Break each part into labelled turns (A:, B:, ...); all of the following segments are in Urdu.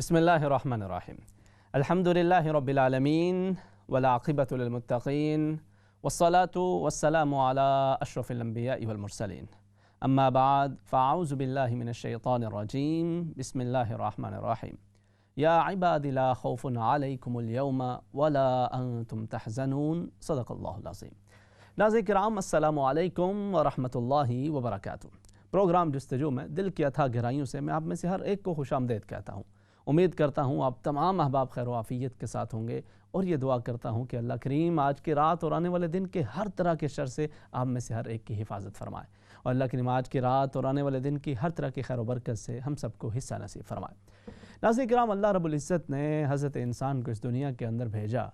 A: بسم اللہ الرحمن الرحیم الحمد للہ رب العالمین والعاقبۃ للمتقین والصلاة والسلام علی اشرف الانبیاء والمرسلین اما بعد فاعوذ باللہ من الشیطان الرجیم بسم اللہ الرحمن الرحیم یا عباد لا خوف علیکم اليوم ولا انتم تحزنون صدق اللہ العظیم۔ ناظرین کرام السلام علیکم ورحمۃ اللہ وبرکاتہ۔ پروگرام جستجو میں دل کی اتھا گہرائیوں سے میں آپ میں سے ہر ایک کو خوش آمدید کہتا ہوں۔ امید کرتا ہوں آپ تمام احباب خیر و عافیت کے ساتھ ہوں گے، اور یہ دعا کرتا ہوں کہ اللہ کریم آج کی رات اور آنے والے دن کے ہر طرح کے شر سے آپ میں سے ہر ایک کی حفاظت فرمائے، اور اللہ کریم آج کی رات اور آنے والے دن کی ہر طرح کی خیر و برکت سے ہم سب کو حصہ نصیب فرمائے۔ ناظرین کرام، اللہ رب العزت نے حضرت انسان کو اس دنیا کے اندر بھیجا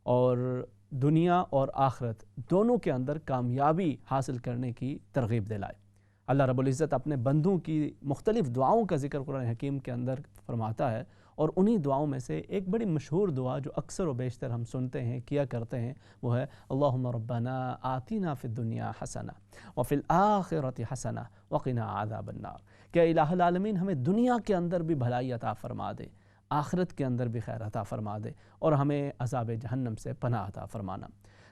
A: اور دنیا اور آخرت دونوں کے اندر کامیابی حاصل کرنے کی ترغیب دلائے۔ اللہ رب العزت اپنے بندوں کی مختلف دعاؤں کا ذکر قرآن حکیم کے اندر فرماتا ہے، اور انہی دعاؤں میں سے ایک بڑی مشہور دعا جو اکثر و بیشتر ہم سنتے ہیں، کیا کرتے ہیں، وہ ہے اللہم ربنا آتنا فی الدنیا حسنہ وفی الآخرۃ حسنہ وقنا عذاب النار، کہ الہ العالمین ہمیں دنیا کے اندر بھی بھلائی عطا فرما دے، آخرت کے اندر بھی خیر عطا فرما دے، اور ہمیں عذاب جہنم سے پناہ عطا فرمانا۔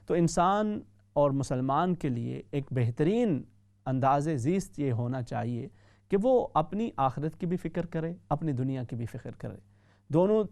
A: تو انسان اور مسلمان کے لیے ایک بہترین انداز زیست یہ ہونا چاہیے کہ وہ اپنی آخرت کی بھی فکر کرے، اپنی دنیا کی بھی فکر کرے، دونوں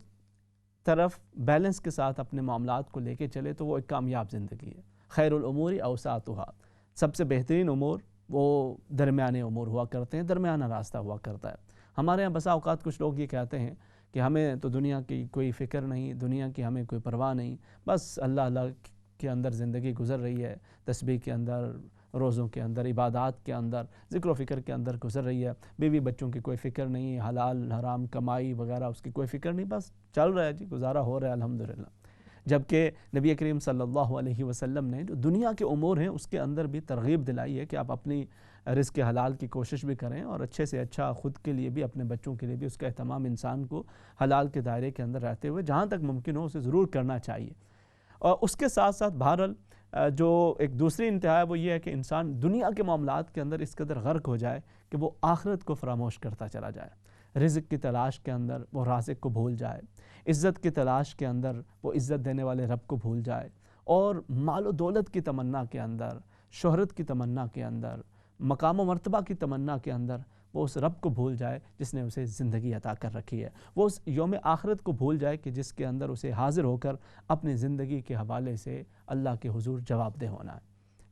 A: طرف بیلنس کے ساتھ اپنے معاملات کو لے کے چلے تو وہ ایک کامیاب زندگی ہے۔ خیر الامور اوساطها، سب سے بہترین امور وہ درمیانے امور ہوا کرتے ہیں، درمیانہ راستہ ہوا کرتا ہے۔ ہمارے یہاں بسا اوقات کچھ لوگ یہ کہتے ہیں کہ ہمیں تو دنیا کی کوئی فکر نہیں، دنیا کی ہمیں کوئی پرواہ نہیں، بس اللہ اللہ کے اندر زندگی گزر رہی ہے، تسبیح کے اندر، روزوں کے اندر، عبادات کے اندر، ذکر و فکر کے اندر گزر رہی ہے، بیوی بچوں کی کوئی فکر نہیں، حلال حرام کمائی وغیرہ اس کی کوئی فکر نہیں، بس چل رہا ہے جی، گزارا ہو رہا ہے الحمدللہ۔ جبکہ نبی کریم صلی اللہ علیہ وسلم نے جو دنیا کے امور ہیں اس کے اندر بھی ترغیب دلائی ہے کہ آپ اپنی رزق حلال کی کوشش بھی کریں، اور اچھے سے اچھا خود کے لیے بھی، اپنے بچوں کے لیے بھی اس کا اہتمام انسان کو حلال کے دائرے کے اندر رہتے ہوئے جہاں تک ممکن ہو اسے ضرور کرنا چاہیے۔ اور اس کے ساتھ ساتھ بہرحال جو ایک دوسری انتہا ہے وہ یہ ہے کہ انسان دنیا کے معاملات کے اندر اس قدر غرق ہو جائے کہ وہ آخرت کو فراموش کرتا چلا جائے، رزق کی تلاش کے اندر وہ رازق کو بھول جائے، عزت کی تلاش کے اندر وہ عزت دینے والے رب کو بھول جائے، اور مال و دولت کی تمنا کے اندر، شہرت کی تمنا کے اندر، مقام و مرتبہ کی تمنا کے اندر وہ اس رب کو بھول جائے جس نے اسے زندگی عطا کر رکھی ہے، وہ اس یوم آخرت کو بھول جائے کہ جس کے اندر اسے حاضر ہو کر اپنی زندگی کے حوالے سے اللہ کے حضور جواب دہ ہونا ہے۔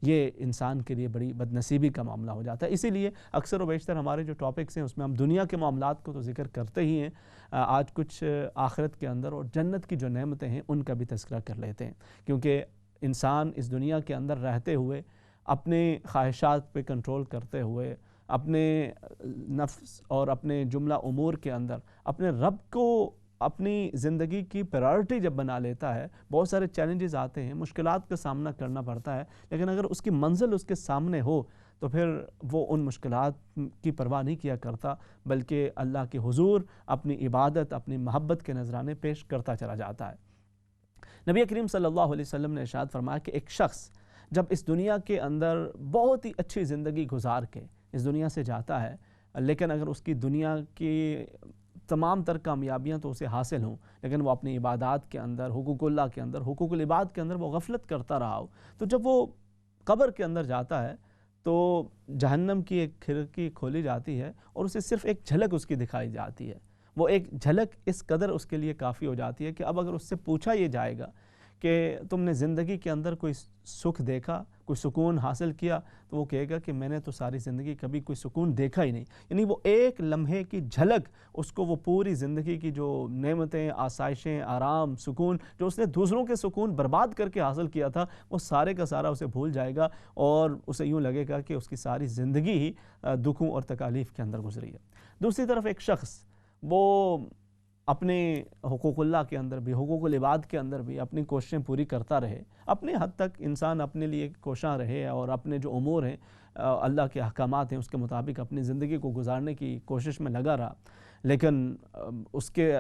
A: یہ انسان کے لیے بڑی بدنصیبی کا معاملہ ہو جاتا ہے۔ اسی لیے اکثر و بیشتر ہمارے جو ٹاپکس ہیں اس میں ہم دنیا کے معاملات کو تو ذکر کرتے ہی ہیں، آج کچھ آخرت کے اندر اور جنت کی جو نعمتیں ہیں ان کا بھی تذکرہ کر لیتے ہیں، کیونکہ انسان اس دنیا کے اندر رہتے ہوئے اپنے خواہشات پہ کنٹرول کرتے ہوئے، اپنے نفس اور اپنے جملہ امور کے اندر اپنے رب کو اپنی زندگی کی پرائرٹی جب بنا لیتا ہے، بہت سارے چیلنجز آتے ہیں، مشکلات کا سامنا کرنا پڑتا ہے، لیکن اگر اس کی منزل اس کے سامنے ہو تو پھر وہ ان مشکلات کی پرواہ نہیں کیا کرتا، بلکہ اللہ کے حضور اپنی عبادت، اپنی محبت کے نذرانے پیش کرتا چلا جاتا ہے۔ نبی کریم صلی اللہ علیہ وسلم نے ارشاد فرمایا کہ ایک شخص جب اس دنیا کے اندر بہت ہی اچھی زندگی گزار کے اس دنیا سے جاتا ہے، لیکن اگر اس کی دنیا کی تمام تر کامیابیاں تو اسے حاصل ہوں، لیکن وہ اپنی عبادات کے اندر، حقوق اللہ کے اندر، حقوق العباد کے اندر وہ غفلت کرتا رہا ہو، تو جب وہ قبر کے اندر جاتا ہے تو جہنم کی ایک کھڑکی کھولی جاتی ہے اور اسے صرف ایک جھلک اس کی دکھائی جاتی ہے۔ وہ ایک جھلک اس قدر اس کے لیے کافی ہو جاتی ہے کہ اب اگر اس سے پوچھا یہ جائے گا کہ تم نے زندگی کے اندر کوئی سکھ دیکھا، کوئی سکون حاصل کیا، تو وہ کہے گا کہ میں نے تو ساری زندگی کبھی کوئی سکون دیکھا ہی نہیں۔ یعنی وہ ایک لمحے کی جھلک اس کو وہ پوری زندگی کی جو نعمتیں، آسائشیں، آرام، سکون جو اس نے دوسروں کے سکون برباد کر کے حاصل کیا تھا، وہ سارے کا سارا اسے بھول جائے گا، اور اسے یوں لگے گا کہ اس کی ساری زندگی ہی دکھوں اور تکالیف کے اندر گزری ہے۔ دوسری طرف ایک شخص وہ اپنے حقوق اللہ کے اندر بھی، حقوق العباد کے اندر بھی اپنی کوششیں پوری کرتا رہے، اپنے حد تک انسان اپنے لیے کوشاں رہے، اور اپنے جو امور ہیں، اللہ کے احکامات ہیں، اس کے مطابق اپنی زندگی کو گزارنے کی کوشش میں لگا رہا، لیکن اس کے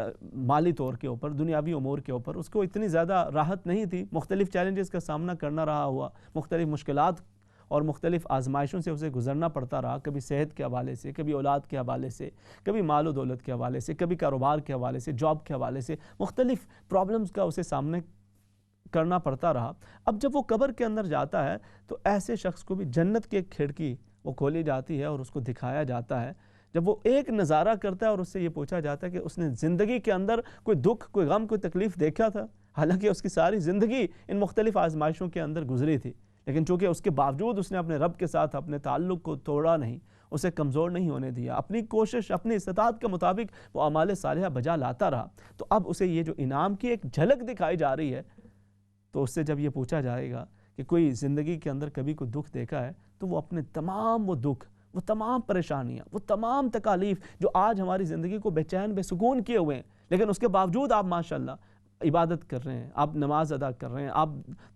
A: مالی طور کے اوپر، دنیاوی امور کے اوپر اس کو اتنی زیادہ راحت نہیں تھی، مختلف چیلنجز کا سامنا کرنا رہا ہوا، مختلف مشکلات اور مختلف آزمائشوں سے اسے گزرنا پڑتا رہا، کبھی صحت کے حوالے سے، کبھی اولاد کے حوالے سے، کبھی مال و دولت کے حوالے سے، کبھی کاروبار کے حوالے سے، جاب کے حوالے سے، مختلف پرابلمز کا اسے سامنے کرنا پڑتا رہا۔ اب جب وہ قبر کے اندر جاتا ہے تو ایسے شخص کو بھی جنت کی ایک کھڑکی وہ کھولی جاتی ہے اور اس کو دکھایا جاتا ہے۔ جب وہ ایک نظارہ کرتا ہے اور اس سے یہ پوچھا جاتا ہے کہ اس نے زندگی کے اندر کوئی دکھ، کوئی غم، کوئی تکلیف دیکھا تھا، حالانکہ اس کی ساری زندگی ان مختلف آزمائشوں کے اندر گزری تھی، لیکن چونکہ اس کے باوجود اس نے اپنے رب کے ساتھ اپنے تعلق کو توڑا نہیں، اسے کمزور نہیں ہونے دیا، اپنی کوشش اپنی استطاعت کے مطابق وہ اعمال صالحہ بجا لاتا رہا، تو اب اسے یہ جو انعام کی ایک جھلک دکھائی جا رہی ہے، تو اس سے جب یہ پوچھا جائے گا کہ کوئی زندگی کے اندر کبھی کوئی دکھ دیکھا ہے، تو وہ اپنے تمام وہ دکھ، وہ تمام پریشانیاں، وہ تمام تکالیف جو آج ہماری زندگی کو بے چین بے سکون کیے ہوئے ہیں، لیکن اس کے باوجود آپ ماشاءاللہ عبادت کر رہے ہیں، آپ نماز ادا کر رہے ہیں، آپ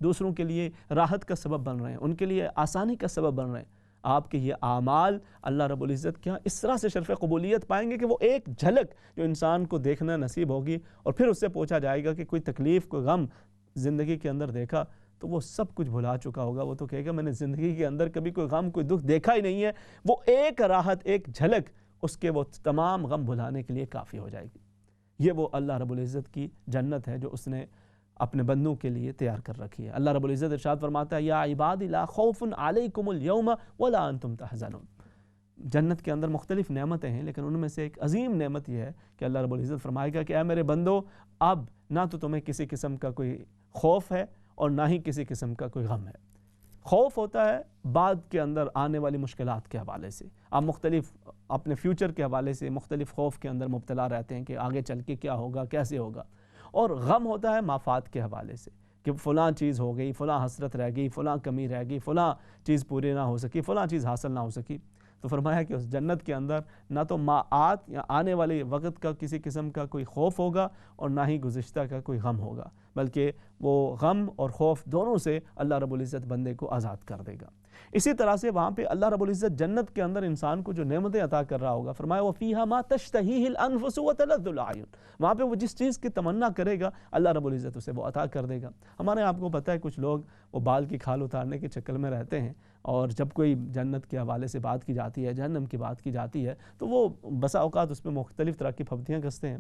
A: دوسروں کے لیے راحت کا سبب بن رہے ہیں، ان کے لیے آسانی کا سبب بن رہے ہیں، آپ کے یہ اعمال اللہ رب العزت کے ہاں اس طرح سے شرف قبولیت پائیں گے کہ وہ ایک جھلک جو انسان کو دیکھنا نصیب ہوگی، اور پھر اس سے پوچھا جائے گا کہ کوئی تکلیف، کوئی غم زندگی کے اندر دیکھا، تو وہ سب کچھ بھلا چکا ہوگا، وہ تو کہے گا میں نے زندگی کے اندر کبھی کوئی غم، کوئی دکھ دیکھا ہی نہیں ہے، وہ ایک راحت، ایک جھلک اس کے وہ تمام غم بھلانے کے لیے کافی ہو جائے گی۔ یہ وہ اللہ رب العزت کی جنت ہے جو اس نے اپنے بندوں کے لیے تیار کر رکھی ہے۔ اللہ رب العزت ارشاد فرماتا ہے یا عبادی لا خوف علیکم اليوم ولا انتم تحزنون۔ جنت کے اندر مختلف نعمتیں ہیں، لیکن ان میں سے ایک عظیم نعمت یہ ہے کہ اللہ رب العزت فرمائے گا کہ اے میرے بندو، اب نہ تو تمہیں کسی قسم کا کوئی خوف ہے اور نہ ہی کسی قسم کا کوئی غم ہے۔ خوف ہوتا ہے بعد کے اندر آنے والی مشکلات کے حوالے سے، آپ مختلف اپنے فیوچر کے حوالے سے مختلف خوف کے اندر مبتلا رہتے ہیں کہ آگے چل کے کیا ہوگا، کیسے ہوگا، اور غم ہوتا ہے مافات کے حوالے سے کہ فلاں چیز ہو گئی، فلاں حسرت رہ گئی، فلاں کمی رہ گئی، فلاں چیز پوری نہ ہو سکی، فلاں چیز حاصل نہ ہو سکی۔ تو فرمایا کہ اس جنت کے اندر نہ تو معاد یا آنے والے وقت کا کسی قسم کا کوئی خوف ہوگا اور نہ ہی گزشتہ کا کوئی غم ہوگا، بلکہ وہ غم اور خوف دونوں سے اللہ رب العزت بندے کو آزاد کر دے گا۔ اسی طرح سے وہاں پہ اللہ رب العزت جنت کے اندر انسان کو جو نعمتیں عطا کر رہا ہوگا، فرمایا وَفِيهَا مَا تَشْتَهِيهِ الْأَنفُسُ وَتَلَذُّ الْأَعْيُنُ، وہاں پہ وہ جس چیز کی تمنا کرے گا اللہ رب العزت اسے وہ عطا کر دے گا۔ ہمارے آپ کو پتہ ہے کچھ لوگ وہ بال کی کھال اتارنے کے چکر میں رہتے ہیں، اور جب کوئی جنت کے حوالے سے بات کی جاتی ہے، جہنم کی بات کی جاتی ہے، تو وہ بسا اوقات اس میں مختلف طرح کی پھپتیاں کستے ہیں۔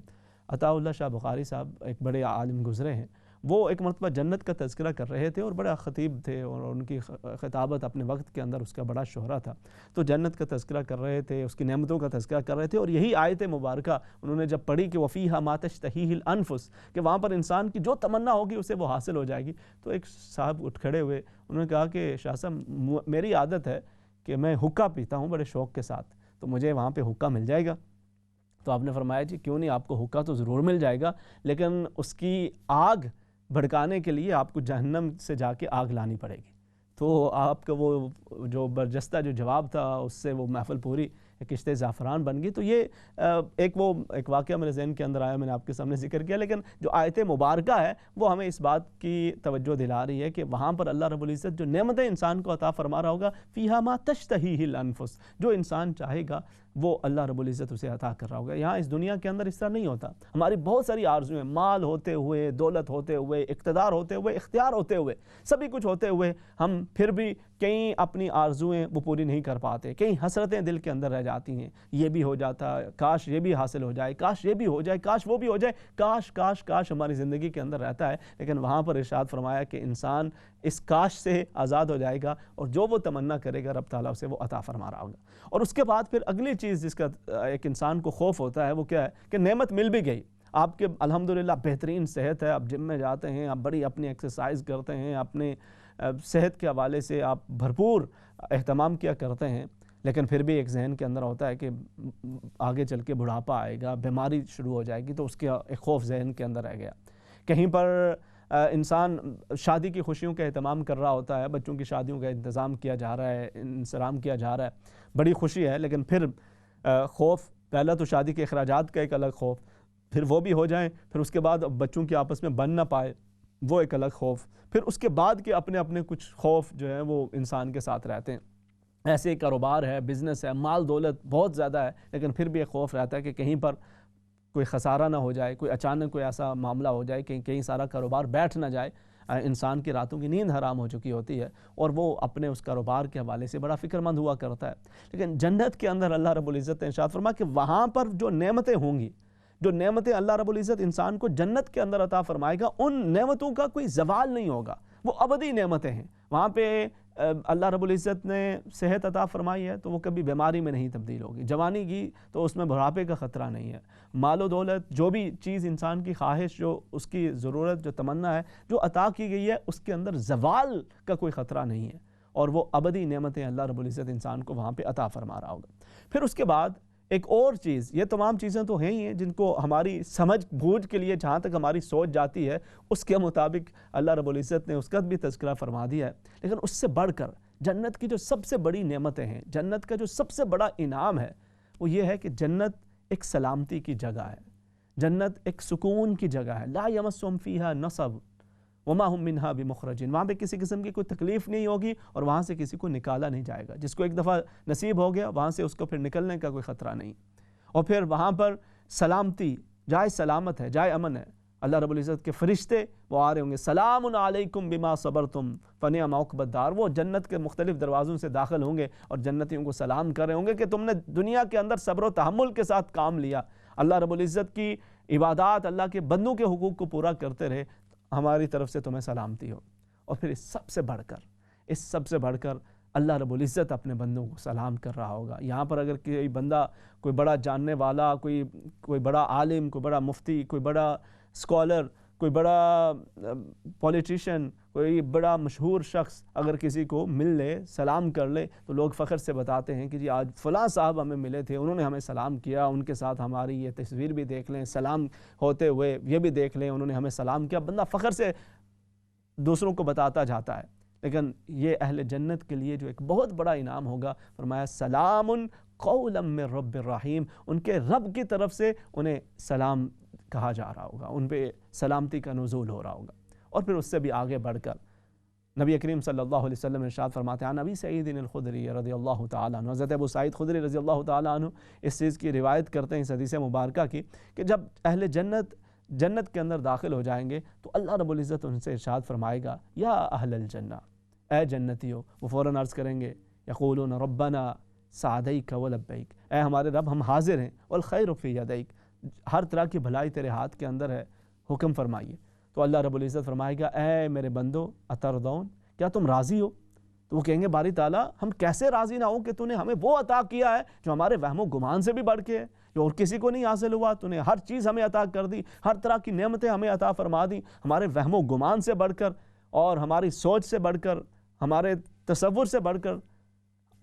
A: عطا اللہ شاہ بخاری صاحب ایک بڑے عالم گزرے ہیں، وہ ایک مرتبہ جنت کا تذکرہ کر رہے تھے، اور بڑا خطیب تھے اور ان کی خطابت اپنے وقت کے اندر اس کا بڑا شہرہ تھا، تو جنت کا تذکرہ کر رہے تھے، اس کی نعمتوں کا تذکرہ کر رہے تھے، اور یہی آیت مبارکہ انہوں نے جب پڑھی کہ وَفِيهَا مَا تَشْتَهِيهِ الْأَنفُسُ، کہ وہاں پر انسان کی جو تمنا ہوگی اسے وہ حاصل ہو جائے گی، تو ایک صاحب اٹھ کھڑے ہوئے، انہوں نے کہا کہ شاہ صاحب میری عادت ہے کہ میں حقہ پیتا ہوں بڑے شوق کے ساتھ، تو مجھے وہاں پہ حقہ مل جائے گا؟ تو آپ نے فرمایا جی کیوں نہیں، آپ کو حقہ تو ضرور مل جائے گا، لیکن اس کی آگ بھڑکانے کے لیے آپ کو جہنم سے جا کے آگ لانی پڑے گی۔ تو آپ کا وہ جو برجستہ جو جواب تھا اس سے وہ محفل پوری کشت زعفران بن گئی۔ تو یہ ایک واقعہ میرے ذہن کے اندر آیا، میں نے آپ کے سامنے ذکر کیا، لیکن جو آیت مبارکہ ہے وہ ہمیں اس بات کی توجہ دلا رہی ہے کہ وہاں پر اللہ رب العزت جو نعمتیں انسان کو عطا فرما رہا ہوگا، فیہا ما تشتہیہ الانفس، جو انسان چاہے گا وہ اللہ رب العزت اسے عطا کر رہا ہوگا۔ یہاں اس دنیا کے اندر اس طرح نہیں ہوتا، ہماری بہت ساری آرزویں، مال ہوتے ہوئے، دولت ہوتے ہوئے، اقتدار ہوتے ہوئے، اختیار ہوتے ہوئے، سبھی کچھ ہوتے ہوئے ہم پھر بھی کئی اپنی آرزویں وہ پوری نہیں کر پاتے، کئی حسرتیں دل کے اندر رہ جاتی ہیں، یہ بھی ہو جاتا، کاش یہ بھی حاصل ہو جائے، کاش یہ بھی ہو جائے، کاش وہ بھی ہو جائے، کاش کاش کاش ہماری زندگی کے اندر رہتا ہے، لیکن وہاں پر ارشاد فرمایا کہ انسان اس کاش سے آزاد ہو جائے گا، اور جو وہ تمنا کرے گا رب تعالیٰ اسے وہ عطا فرما رہا ہوگا۔ اور اس کے بعد پھر اگلی چیز جس کا ایک انسان کو خوف ہوتا ہے وہ کیا ہے کہ نعمت مل بھی گئی، آپ کے الحمدللہ بہترین صحت ہے، آپ جم میں جاتے ہیں، آپ بڑی اپنی ایکسرسائز کرتے ہیں، اپنے صحت کے حوالے سے آپ بھرپور اہتمام کیا کرتے ہیں، لیکن پھر بھی ایک ذہن کے اندر ہوتا ہے کہ آگے چل کے بڑھاپا آئے گا، بیماری شروع ہو جائے گی، تو اس کے ایک خوف ذہن کے اندر رہ گیا۔ کہیں پر انسان شادی کی خوشیوں کا اہتمام کر رہا ہوتا ہے، بچوں کی شادیوں کا انتظام کیا جا رہا ہے، انصرام کیا جا رہا ہے، بڑی خوشی ہے، لیکن پھر خوف، پہلا تو شادی کے اخراجات کا ایک الگ خوف، پھر وہ بھی ہو جائیں، پھر اس کے بعد بچوں کی آپس میں بن نہ پائے وہ ایک الگ خوف، پھر اس کے بعد کے اپنے اپنے کچھ خوف جو ہیں وہ انسان کے ساتھ رہتے ہیں۔ ایسے کاروبار ہے، بزنس ہے، مال دولت بہت زیادہ ہے، لیکن پھر بھی ایک خوف رہتا ہے کہ کہیں پر کوئی خسارہ نہ ہو جائے، کوئی اچانک کوئی ایسا معاملہ ہو جائے کہ کہیں سارا کاروبار بیٹھ نہ جائے۔ انسان کی راتوں کی نیند حرام ہو چکی ہوتی ہے اور وہ اپنے اس کاروبار کے حوالے سے بڑا فکر مند ہوا کرتا ہے. لیکن جنت کے اندر اللہ رب العزت نے ارشاد فرمایا کہ وہاں پر جو نعمتیں ہوں گی، جو نعمتیں اللہ رب العزت انسان کو جنت کے اندر عطا فرمائے گا، ان نعمتوں کا کوئی زوال نہیں ہوگا، وہ ابدی نعمتیں ہیں. وہاں پہ اللہ رب العزت نے صحت عطا فرمائی ہے تو وہ کبھی بیماری میں نہیں تبدیل ہوگی، جوانی کی تو اس میں بڑھاپے کا خطرہ نہیں ہے. مال و دولت، جو بھی چیز انسان کی خواہش، جو اس کی ضرورت، جو تمنا ہے، جو عطا کی گئی ہے، اس کے اندر زوال کا کوئی خطرہ نہیں ہے، اور وہ ابدی نعمتیں اللہ رب العزت انسان کو وہاں پہ عطا فرما رہا ہوگا. پھر اس کے بعد ایک اور چیز، یہ تمام چیزیں تو ہیں ہی ہیں جن کو ہماری سمجھ بوجھ کے لیے جہاں تک ہماری سوچ جاتی ہے اس کے مطابق اللہ رب العزت نے اس کا بھی تذکرہ فرما دیا ہے. لیکن اس سے بڑھ کر جنت کی جو سب سے بڑی نعمتیں ہیں، جنت کا جو سب سے بڑا انعام ہے، وہ یہ ہے کہ جنت ایک سلامتی کی جگہ ہے، جنت ایک سکون کی جگہ ہے. لا یمسہم فیہا نصب وما ہم منہا بمخرجین. وہاں پہ کسی قسم کی کوئی تکلیف نہیں ہوگی اور وہاں سے کسی کو نکالا نہیں جائے گا. جس کو ایک دفعہ نصیب ہو گیا وہاں سے اس کو پھر نکلنے کا کوئی خطرہ نہیں. اور پھر وہاں پر سلامتی، جائے سلامت ہے، جائے امن ہے. اللہ رب العزت کے فرشتے وہ آ رہے ہوں گے، سلام علیکم بما صبرتم فنعم عقبی الدار. وہ جنت کے مختلف دروازوں سے داخل ہوں گے اور جنتیوں کو سلام کر رہے ہوں گے کہ تم نے دنیا کے اندر صبر و تحمل کے ساتھ کام لیا، اللہ رب العزت کی عبادات، اللہ کے بندوں کے حقوق کو پورا کرتے رہے، ہماری طرف سے تمہیں سلامتی ہو. اور پھر اس سب سے بڑھ کر اللہ رب العزت اپنے بندوں کو سلام کر رہا ہوگا. یہاں پر اگر کوئی بندہ، کوئی بڑا جاننے والا، کوئی بڑا عالم، کوئی بڑا مفتی، کوئی بڑا اسکالر، کوئی بڑا پولیٹیشین، کوئی بڑا مشہور شخص اگر کسی کو مل لے، سلام کر لے، تو لوگ فخر سے بتاتے ہیں کہ جی آج فلاں صاحب ہمیں ملے تھے، انہوں نے ہمیں سلام کیا، ان کے ساتھ ہماری یہ تصویر بھی دیکھ لیں، سلام ہوتے ہوئے یہ بھی دیکھ لیں، انہوں نے ہمیں سلام کیا. بندہ فخر سے دوسروں کو بتاتا جاتا ہے. لیکن یہ اہل جنت کے لیے جو ایک بہت بڑا انعام ہوگا، فرمایا سلام قولا من رب الرحیم. ان کے رب کی طرف سے انہیں سلام کہا جا رہا ہوگا، ان پہ سلامتی کا نزول ہو رہا ہوگا. اور پھر اس سے بھی آگے بڑھ کر نبی کریم صلی اللہ علیہ وسلم ارشاد فرماتے ہیں، نبی سعید الخدری رضی اللہ تعالیٰ عنہ، حضرت ابو سعید خدری رضی اللہ تعالیٰ عنہ اس چیز کی روایت کرتے ہیں، اس حدیث مبارکہ کی، کہ جب اہل جنت کے اندر داخل ہو جائیں گے تو اللہ رب العزت ان سے ارشاد فرمائے گا، یا اہل الجنہ، اے جنتیو. وہ فوراً عرض کریں گے، یقولون ربنا سعدیک ولبیک، اے ہمارے رب ہم حاضر ہیں، والخیر فی یدیک، ہر طرح کی بھلائی تیرے ہاتھ کے اندر ہے، حکم فرمائیے. تو اللہ رب العزت فرمائے گا، اے میرے بندو اترضون، کیا تم راضی ہو؟ تو وہ کہیں گے، باری تعالیٰ ہم کیسے راضی نہ ہوں کہ تو نے ہمیں وہ عطا کیا ہے جو ہمارے وہم و گمان سے بھی بڑھ کے ہے، جو اور کسی کو نہیں حاصل ہوا. تو نے ہر چیز ہمیں عطا کر دی، ہر طرح کی نعمتیں ہمیں عطا فرما دی، ہمارے وہم و گمان سے بڑھ کر اور ہماری سوچ سے بڑھ کر، ہمارے تصور سے بڑھ کر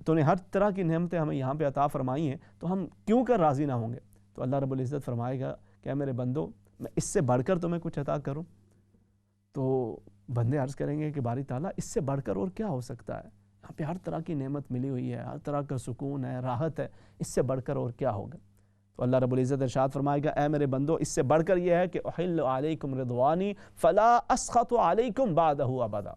A: تو نے ہر طرح کی نعمتیں ہمیں یہاں پہ عطا فرمائی ہیں، تو ہم کیوں کر راضی نہ ہوں گے؟ تو اللہ رب العزت فرمائے گا کہ اے میرے بندو، میں اس سے بڑھ کر تمہیں کچھ عطا کروں؟ تو بندے عرض کریں گے کہ باری تعالیٰ اس سے بڑھ کر اور کیا ہو سکتا ہے؟ یہاں پہ ہر طرح کی نعمت ملی ہوئی ہے، ہر طرح کا سکون ہے، راحت ہے، اس سے بڑھ کر اور کیا ہوگا؟ تو اللہ رب العزت ارشاد فرمائے گا، اے میرے بندو، اس سے بڑھ کر یہ ہے کہ احل علیکم رضوانی فلا اسخط علیکم بعدہ ابدا.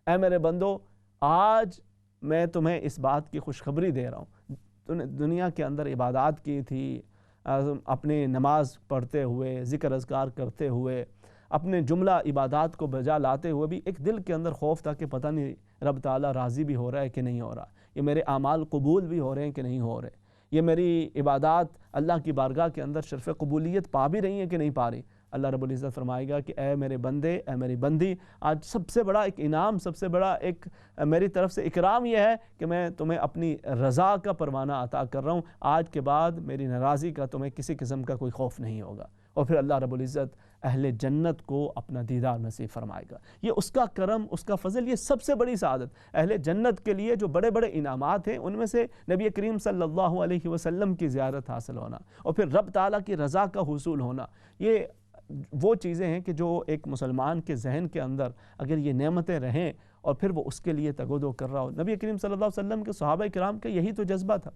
A: اے میرے بندو، آج میں تمہیں اس بات کی خوشخبری دے رہا ہوں، تو نے دنیا کے اندر عبادات کی تھی، اپنی نماز پڑھتے ہوئے، ذکر اذکار کرتے ہوئے، اپنے جملہ عبادات کو بجا لاتے ہوئے بھی ایک دل کے اندر خوف تھا کہ پتہ نہیں رب تعالیٰ راضی بھی ہو رہا ہے کہ نہیں ہو رہا، یہ میرے اعمال قبول بھی ہو رہے ہیں کہ نہیں ہو رہے، یہ میری عبادات اللہ کی بارگاہ کے اندر شرف قبولیت پا بھی رہی ہیں کہ نہیں پا رہی. اللہ رب العزت فرمائے گا کہ اے میرے بندے، اے میری بندی، آج سب سے بڑا ایک انعام، سب سے بڑا ایک میری طرف سے اکرام یہ ہے کہ میں تمہیں اپنی رضا کا پروانہ عطا کر رہا ہوں. آج کے بعد میری ناراضی کا تمہیں کسی قسم کا کوئی خوف نہیں ہوگا. اور پھر اللہ رب العزت اہل جنت کو اپنا دیدار نصیب فرمائے گا. یہ اس کا کرم، اس کا فضل، یہ سب سے بڑی سعادت. اہل جنت کے لیے جو بڑے بڑے انعامات ہیں ان میں سے نبی کریم صلی اللہ علیہ وسلم کی زیارت حاصل ہونا اور پھر رب تعالیٰ کی رضا کا حصول ہونا، یہ وہ چیزیں ہیں کہ جو ایک مسلمان کے ذہن کے اندر اگر یہ نعمتیں رہیں اور پھر وہ اس کے لیے تگ و دو کر رہا ہو. نبی کریم صلی اللہ علیہ وسلم کے صحابہ کرام کا یہی تو جذبہ تھا،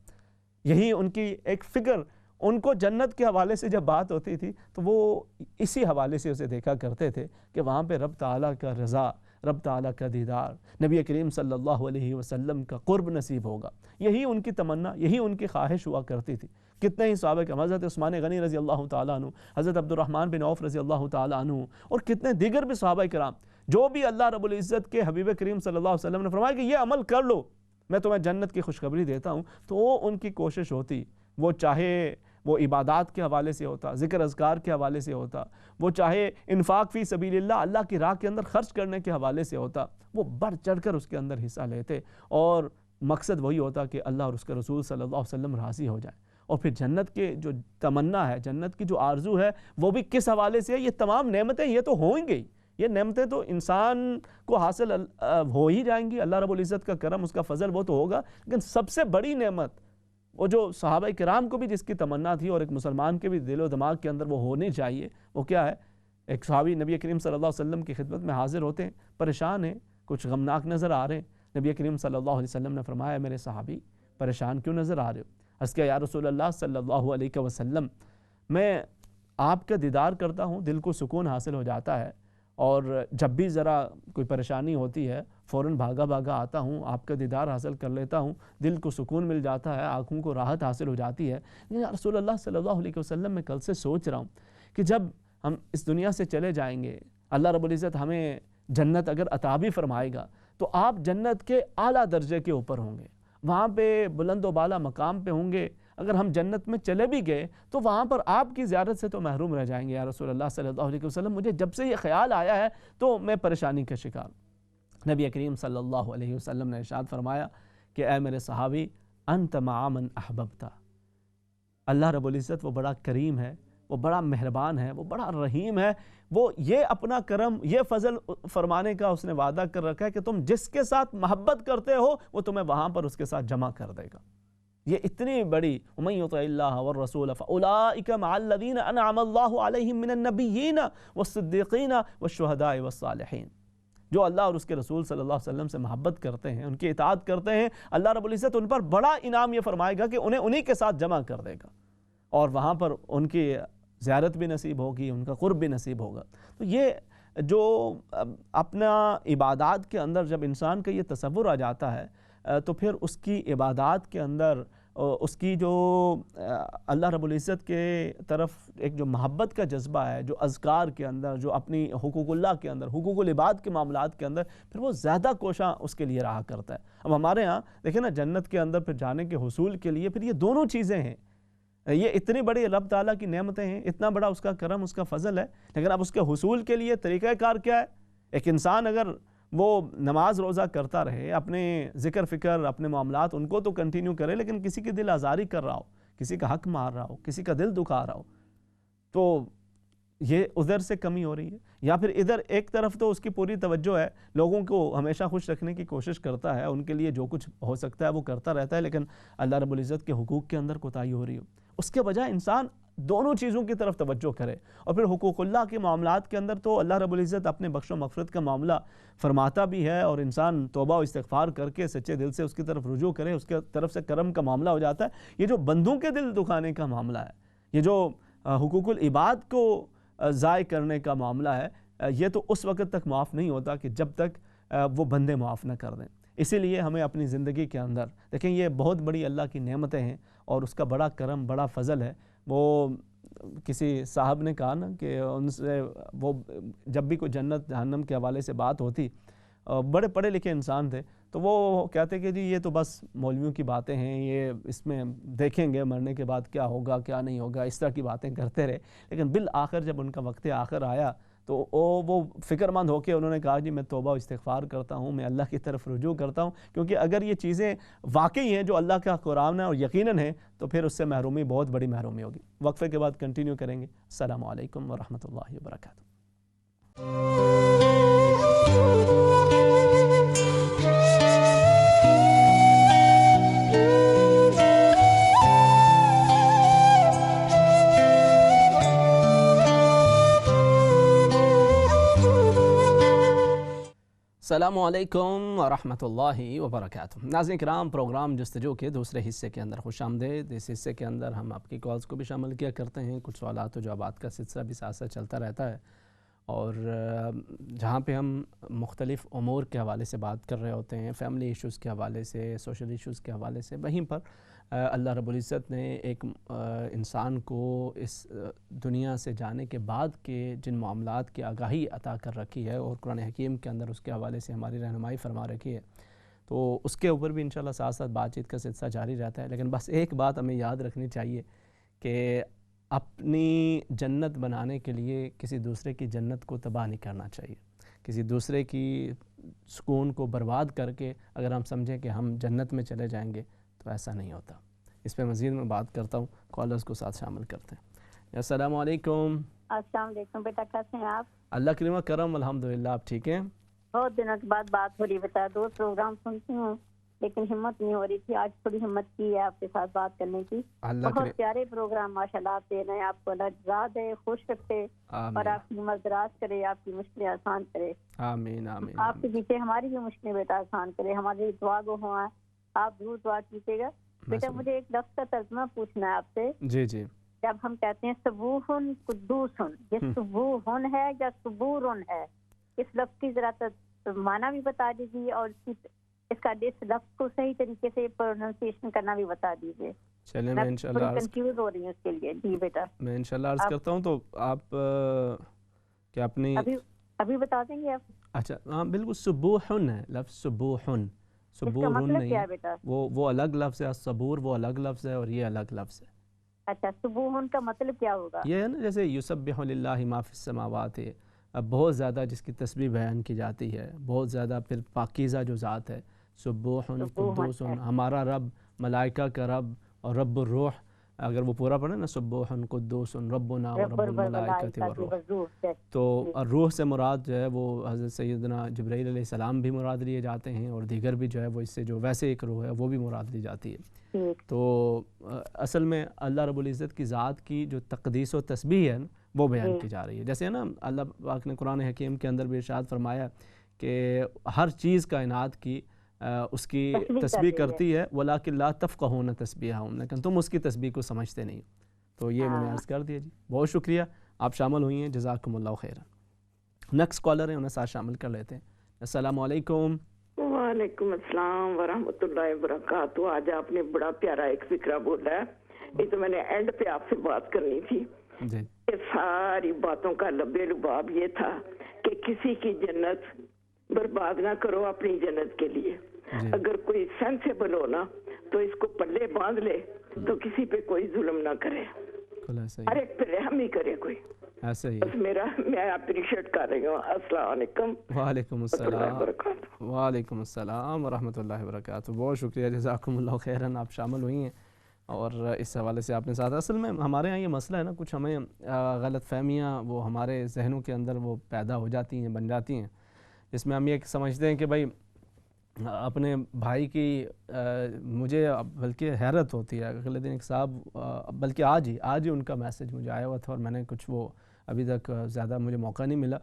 A: یہی ان کی ایک فکر. ان کو جنت کے حوالے سے جب بات ہوتی تھی تو وہ اسی حوالے سے اسے دیکھا کرتے تھے کہ وہاں پہ رب تعالیٰ کا رضا، رب تعالیٰ کا دیدار، نبی کریم صلی اللہ علیہ وسلم کا قرب نصیب ہوگا. یہی ان کی تمنا، یہی ان کی خواہش ہوا کرتی تھی.
B: کتنے ہی صحابہ کرام، حضرت عثمان غنی رضی اللہ تعالیٰ عنہ، حضرت عبد الرحمن بن عوف رضی اللہ تعالیٰ عنہ، اور کتنے دیگر بھی صحابہ کرام، جو بھی اللہ رب العزت کے حبیب کریم صلی اللہ علیہ وسلم نے فرمایا کہ یہ عمل کر لو میں تمہیں جنت کی خوشخبری دیتا ہوں، تو ان کی کوشش ہوتی، وہ چاہے وہ عبادات کے حوالے سے ہوتا، ذکر اذکار کے حوالے سے ہوتا، وہ چاہے انفاق فی سبیل اللہ کی راہ کے اندر خرچ کرنے کے حوالے سے ہوتا، وہ بڑھ چڑھ کر اس کے اندر حصہ لیتے، اور مقصد وہی ہوتا کہ اللہ اور اس کے رسول صلی اللہ علیہ وسلم راضی ہو جائیں۔ اور پھر جنت کے جو تمنا ہے، جنت کی جو آرزو ہے، وہ بھی کس حوالے سے ہے؟ یہ تمام نعمتیں یہ تو ہوں گی، یہ نعمتیں تو انسان کو حاصل ہو ہی جائیں گی، اللہ رب العزت کا کرم، اس کا فضل وہ تو ہوگا، لیکن سب سے بڑی نعمت وہ جو صحابہ کرام کو بھی جس کی تمنا تھی اور ایک مسلمان کے بھی دل و دماغ کے اندر وہ ہونی چاہیے، وہ کیا ہے؟ ایک صحابی نبی کریم صلی اللہ علیہ وسلم کی خدمت میں حاضر ہوتے ہیں، پریشان ہیں، کچھ غمناک نظر آ رہے ہیں۔ نبی کریم صلی اللہ علیہ وسلم نے فرمایا میرے صحابی پریشان کیوں نظر آ رہے ہو؟ عرض کیا یا رسول اللہ صلی اللہ علیہ وسلم، میں آپ کا دیدار کرتا ہوں، دل کو سکون حاصل ہو جاتا ہے، اور جب بھی ذرا کوئی پریشانی ہوتی ہے فوراً بھاگا بھاگا آتا ہوں، آپ کا دیدار حاصل کر لیتا ہوں، دل کو سکون مل جاتا ہے، آنکھوں کو راحت حاصل ہو جاتی ہے۔ لیکن یا رسول اللہ صلی اللہ علیہ وسلم میں کل سے سوچ رہا ہوں کہ جب ہم اس دنیا سے چلے جائیں گے، اللہ رب العزت ہمیں جنت اگر عطا بھی فرمائے گا تو آپ جنت کے اعلیٰ درجے کے اوپر ہوں گے، وہاں پہ بلند و بالا مقام پہ ہوں گے، اگر ہم جنت میں چلے بھی گئے تو وہاں پر آپ کی زیارت سے تو محروم رہ جائیں گے یا رسول اللہ صلی اللہ علیہ وسلم، مجھے جب سے یہ خیال آیا ہے تو میں پریشانی کا شکار ہوں۔ نبی کریم صلی اللہ علیہ وسلم نے ارشاد فرمایا کہ اے میرے صحابی انت مع من احببتا، اللہ رب العزت وہ بڑا کریم ہے، وہ بڑا مہربان ہے، وہ بڑا رحیم ہے، وہ یہ اپنا کرم، یہ فضل فرمانے کا اس نے وعدہ کر رکھا ہے کہ تم جس کے ساتھ محبت کرتے ہو وہ تمہیں وہاں پر اس کے ساتھ جمع کر دے گا۔ یہ اتنی بڑی وَمَن يُطِعِ اللَّهَ وَالرَّسُولَ فَأُولَٰئِكَ مَعَ الَّذِينَ أَنْعَمَ اللَّهُ عَلَيْهِم مِّنَ النَّبِيِّينَ وَالصِّدِّيقِينَ وَالشُّهَدَاءِ وَالصَّالِحِينَ۔ جو اللہ اور اس کے رسول صلی اللہ علیہ وسلم سے محبت کرتے ہیں، ان کی اطاعت کرتے ہیں، اللہ رب العزت ان پر بڑا انعام یہ فرمائے گا کہ انہیں انہی کے ساتھ جمع کر دے گا، اور وہاں پر ان کی زیارت بھی نصیب ہوگی، ان کا قرب بھی نصیب ہوگا۔ تو یہ جو اپنا عبادات کے اندر جب انسان کا یہ تصور آ جاتا ہے تو پھر اس کی عبادات کے اندر اس کی جو اللہ رب العزت کے طرف ایک جو محبت کا جذبہ ہے، جو اذکار کے اندر، جو اپنی حقوق اللہ کے اندر، حقوق العباد کے معاملات کے اندر، پھر وہ زیادہ کوشاں اس کے لیے رہا کرتا ہے۔ اب ہمارے ہاں دیکھیں نا، جنت کے اندر پھر جانے کے حصول کے لیے پھر یہ دونوں چیزیں ہیں، یہ اتنی بڑی رب تعالیٰ کی نعمتیں ہیں، اتنا بڑا اس کا کرم، اس کا فضل ہے، لیکن اب اس کے حصول کے لیے طریقہ کار کیا ہے؟ ایک انسان اگر وہ نماز روزہ کرتا رہے، اپنے ذکر فکر، اپنے معاملات ان کو تو کنٹینیو کرے، لیکن کسی کی دل آزاری کر رہا ہو، کسی کا حق مار رہا ہو، کسی کا دل دکھا رہا ہو، تو یہ ادھر سے کمی ہو رہی ہے۔ یا پھر ادھر ایک طرف تو اس کی پوری توجہ ہے، لوگوں کو ہمیشہ خوش رکھنے کی کوشش کرتا ہے، ان کے لیے جو کچھ ہو سکتا ہے وہ کرتا رہتا ہے، لیکن اللہ رب العزت کے حقوق کے اندر کوتاہی ہو رہی ہو، اس کے بجائے انسان دونوں چیزوں کی طرف توجہ کرے۔ اور پھر حقوق اللہ کے معاملات کے اندر تو اللہ رب العزت اپنے بخش و مغفرت کا معاملہ فرماتا بھی ہے، اور انسان توبہ و استغفار کر کے سچے دل سے اس کی طرف رجوع کرے، اس کے طرف سے کرم کا معاملہ ہو جاتا ہے۔ یہ جو بندوں کے دل دکھانے کا معاملہ ہے، یہ جو حقوق العباد کو ضائع کرنے کا معاملہ ہے، یہ تو اس وقت تک معاف نہیں ہوتا کہ جب تک وہ بندے معاف نہ کر دیں۔ اسی لیے ہمیں اپنی زندگی کے اندر دیکھیں، یہ بہت بڑی اللہ کی نعمتیں ہیں اور اس کا بڑا کرم، بڑا فضل ہے۔ وہ کسی صاحب نے کہا نا کہ ان سے وہ جب بھی کوئی جنت جہنم کے حوالے سے بات ہوتی، بڑے پڑھے لکھے انسان تھے، تو وہ کہتے کہ جی یہ تو بس مولویوں کی باتیں ہیں، یہ اس میں دیکھیں گے مرنے کے بعد کیا ہوگا کیا نہیں ہوگا، اس طرح کی باتیں کرتے رہے۔ لیکن بالآخر جب ان کا وقت آخر آیا تو وہ فکر مند ہو کے انہوں نے کہا جی میں توبہ و استغفار کرتا ہوں، میں اللہ کی طرف رجوع کرتا ہوں، کیونکہ اگر یہ چیزیں واقعی ہیں جو اللہ کا قرآن ہے اور یقیناً ہیں تو پھر اس سے محرومی بہت بڑی محرومی ہوگی۔ وقفے کے بعد کنٹینیو کریں گے۔ السلام علیکم ورحمۃ اللہ وبرکاتہ۔
A: السلام علیکم ورحمۃ اللہ وبرکاتہ۔ ناظرین کرام، پروگرام جستجو کے دوسرے حصے کے اندر خوش آمدید۔ اس حصے کے اندر ہم آپ کی کالز کو بھی شامل کیا کرتے ہیں، کچھ سوالات و جوابات کا سلسلہ بھی ساتھ ساتھ چلتا رہتا ہے، اور جہاں پہ ہم مختلف امور کے حوالے سے بات کر رہے ہوتے ہیں، فیملی ایشوز کے حوالے سے، سوشل ایشوز کے حوالے سے، وہیں پر اللہ رب العزت نے ایک انسان کو اس دنیا سے جانے کے بعد کے جن معاملات کی آگاہی عطا کر رکھی ہے، اور قرآن حکیم کے اندر اس کے حوالے سے ہماری رہنمائی فرما رکھی ہے، تو اس کے اوپر بھی انشاءاللہ ساتھ ساتھ بات چیت کا سلسلہ جاری رہتا ہے۔ لیکن بس ایک بات ہمیں یاد رکھنی چاہیے کہ اپنی جنت بنانے کے لیے کسی دوسرے کی جنت کو تباہ نہیں کرنا چاہیے، کسی دوسرے کی سکون کو برباد کر کے اگر ہم سمجھیں کہ ہم جنت میں چلے جائیں گے تو ایسا نہیں ہوتا۔ اس پہ مزید میں بات کرتا ہوں، کالرز کو ساتھ شامل کرتے ہیں۔ السلام علیکم۔
C: السلام علیکم بیٹا، کیسے ہیں آپ؟
A: اللہ کریم کرم، الحمدللہ، آپ ٹھیک ہیں؟
C: بہت دنوں کے بعد بات ہو رہی بیٹا، 2 پروگرام سنتی ہوں لیکن ہمت نہیں ہو رہی تھی، آج تھوڑی ہمت کی ہے آپ کے ساتھ بات کرنے کی۔ بہت پیارے پروگرام ماشاءاللہ آپ دے رہے ہیں، آپ کو اللہ جزا دے، خوش رکھے اور آپ کی عمر دراز کرے، آپ کی مشکلیں آسان کرے۔
A: آمین آمین۔
C: آپ کے پیچھے ہماری بھی مشکلیں بیٹا آسان کرے، ہماری دعا گو ہوں، آپ ضرور دعا کیجیے گا۔ بیٹا مجھے ایک لفظ کا ترجمہ پوچھنا ہے آپ سے۔
A: جی جی۔
C: جب ہم کہتے ہیں سبوحن قدوسن، یہ سبوحن ہے یا صبورن ہے؟ اس لفظ کی ذرا معنی بھی بتا دیجیے اور اس کا اس لفظ کو صحیح طریقے سے پروننسیشن کرنا بھی بتا دیجیے۔
A: چلیں میں انشاءاللہ
C: کنفیوز ہو رہی ہوں اس کے لیے۔ جی بیٹا
A: میں انشاءاللہ عرض کرتا ہوں، تو آپ کیا اپنی
C: ابھی بتا دیں گے آپ؟
A: اچھا ہاں بالکل، سبوحن ہے لفظ، سبوحن، سبوحن
C: مطلب
A: نہیں
C: کیا ہے بیٹا؟
A: وہ الگ لفظ ہے، صبور وہ الگ لفظ ہے اور یہ الگ لفظ ہے۔
C: اچھا سبوحن کا مطلب کیا ہوگا؟
A: یہ ہے نا جیسے یسبح للہ ما فی السماوات ہے، اب بہت زیادہ جس کی تسبیح بیان کی جاتی ہے، بہت زیادہ پھر پاکیزہ جو ذات ہے، سبوحن قدوس، ہمارا رب، ملائکہ کا رب اور رب الروح، اگر وہ پورا پڑھے نا، سبوحن قدوس ربنا و رب الملائکۃ والروح، تو روح سے مراد جو ہے وہ حضرت سیدنا جبرائیل علیہ السلام بھی مراد لیے جاتے ہیں، اور دیگر بھی جو ہے وہ اس سے جو ویسے ایک روح ہے وہ بھی مراد لی جاتی ہے۔ تو اصل میں اللہ رب العزت کی ذات کی جو تقدیس و تسبیح ہے وہ بیان کی جا رہی ہے۔ جیسے نا اللہ پاک نے قرآن حکیم کے اندر بھی ارشاد فرمایا کہ ہر چیز کائنات کی اس کی تسبیح کرتی ہے، وَلَٰكِن لَا تَفْقَهُونَ تَسْبِيحَهُمْ، لیکن تم اس کی تسبیح کو سمجھتے نہیں۔ تو یہ میں نے عرض کر دیا جی، بہت شکریہ آپ شامل ہوئی ہیں، جزاکم اللہ خیرا۔ نیکسٹ کالر ہیں، انہیں ساتھ شامل کر لیتے ہیں۔ السلام علیکم۔
D: وعلیکم السلام ورحمۃ اللہ وبرکاتہ۔ آج آپ نے بڑا پیارا ایک فکرہ بولا ہے، یہ تو میں نے اینڈ پہ آپ سے بات کرنی تھی
A: جی۔
D: یہ ساری باتوں کا لبے لباب یہ تھا کہ کسی کی جنت برباد نہ کرو اپنی جنت کے لیے۔ اگر کوئی سینسیبل ہو نا تو اس کو پلے باندھ لے، تو کسی پہ کوئی ظلم نہ کرے، ہر ایک پہ رحم ہی کرے کوئی۔
A: ایسے ہی
D: بس میں اپریشیٹ کر رہی ہوں۔ السلام علیکم۔
A: وعلیکم السلام، وعلیکم السلام ورحمۃ اللہ وبرکاتہ۔ بہت شکریہ، جزاکم اللہ خیراً، آپ شامل ہوئی ہیں اور اس حوالے سے آپ نے ساتھ، اصل میں ہمارے ہاں یہ مسئلہ ہے نا، کچھ ہمیں غلط فہمیاں وہ ہمارے ذہنوں کے اندر وہ پیدا ہو جاتی ہیں، بن جاتی ہیں، جس میں ہم یہ سمجھتے ہیں کہ بھائی اپنے بھائی کی مجھے بلکہ حیرت ہوتی ہے، اگلے دن ایک صاحب، بلکہ آج ہی ان کا میسج مجھے آیا ہوا تھا، اور میں نے کچھ وہ ابھی تک زیادہ مجھے موقع نہیں ملا،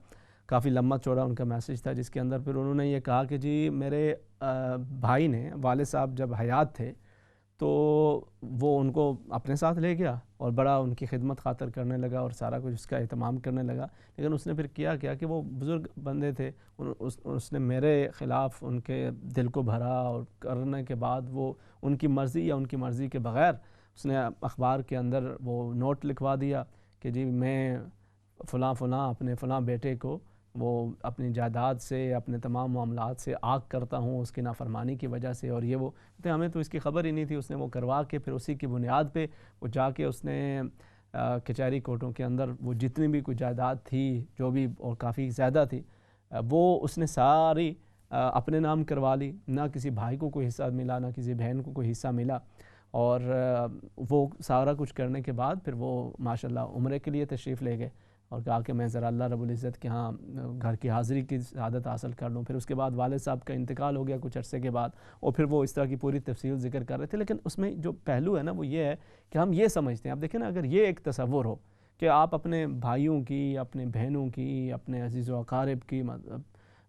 A: کافی لمبا چوڑا ان کا میسج تھا، جس کے اندر پھر انہوں نے یہ کہا کہ جی میرے بھائی نے، والد صاحب جب حیات تھے تو وہ ان کو اپنے ساتھ لے گیا اور بڑا ان کی خدمت خاطر کرنے لگا اور سارا کچھ اس کا اہتمام کرنے لگا، لیکن اس نے پھر کیا کہ وہ بزرگ بندے تھے، اس نے میرے خلاف ان کے دل کو بھرا، اور کرنے کے بعد وہ ان کی مرضی یا ان کی مرضی کے بغیر اس نے اخبار کے اندر وہ نوٹ لکھوا دیا کہ جی میں فلاں اپنے فلاں بیٹے کو وہ اپنی جائیداد سے، اپنے تمام معاملات سے آگ کرتا ہوں اس کی نافرمانی کی وجہ سے، اور یہ وہ ہمیں تو اس کی خبر ہی نہیں تھی، اس نے وہ کروا کے پھر اسی کی بنیاد پہ وہ جا کے اس نے کچہری کورٹوں کے اندر وہ جتنی بھی کوئی جائیداد تھی جو بھی، اور کافی زیادہ تھی، وہ اس نے ساری اپنے نام کروا لی، نہ کسی بھائی کو کوئی حصہ ملا، نہ کسی بہن کو کوئی حصہ ملا، اور وہ سارا کچھ کرنے کے بعد پھر وہ ماشاءاللہ عمرے کے لیے تشریف لے گئے، اور کہا کہ میں ذرا اللہ رب العزت کے ہاں گھر کی حاضری کی سعادت حاصل کر لوں۔ پھر اس کے بعد والد صاحب کا انتقال ہو گیا کچھ عرصے کے بعد، اور پھر وہ اس طرح کی پوری تفصیل ذکر کر رہے تھے، لیکن اس میں جو پہلو ہے نا وہ یہ ہے کہ ہم یہ سمجھتے ہیں، اب دیکھیں نا، اگر یہ ایک تصور ہو کہ آپ اپنے بھائیوں کی، اپنے بہنوں کی، اپنے عزیز و اقارب کی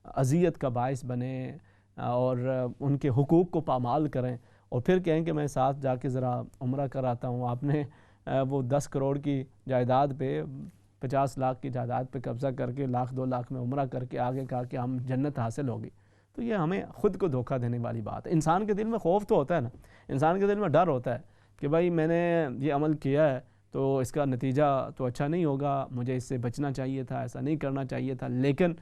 A: اذیت کا باعث بنیں اور ان کے حقوق کو پامال کریں، اور پھر کہیں کہ میں ساتھ جا کے ذرا عمرہ کراتا ہوں، آپ نے وہ 10 کروڑ کی جائیداد پہ
B: 50 لاکھ کی جائیداد پہ قبضہ کر کے 1,00,000 2 لاکھ میں عمرہ کر کے آگے کہا کہ ہم جنت حاصل ہوگی، تو یہ ہمیں خود کو دھوکہ دینے والی بات ہے۔ انسان کے دل میں خوف تو ہوتا ہے نا، انسان کے دل میں ڈر ہوتا ہے کہ بھائی میں نے یہ عمل کیا ہے تو اس کا نتیجہ تو اچھا نہیں ہوگا، مجھے اس سے بچنا چاہیے تھا، ایسا نہیں کرنا چاہیے تھا، لیکن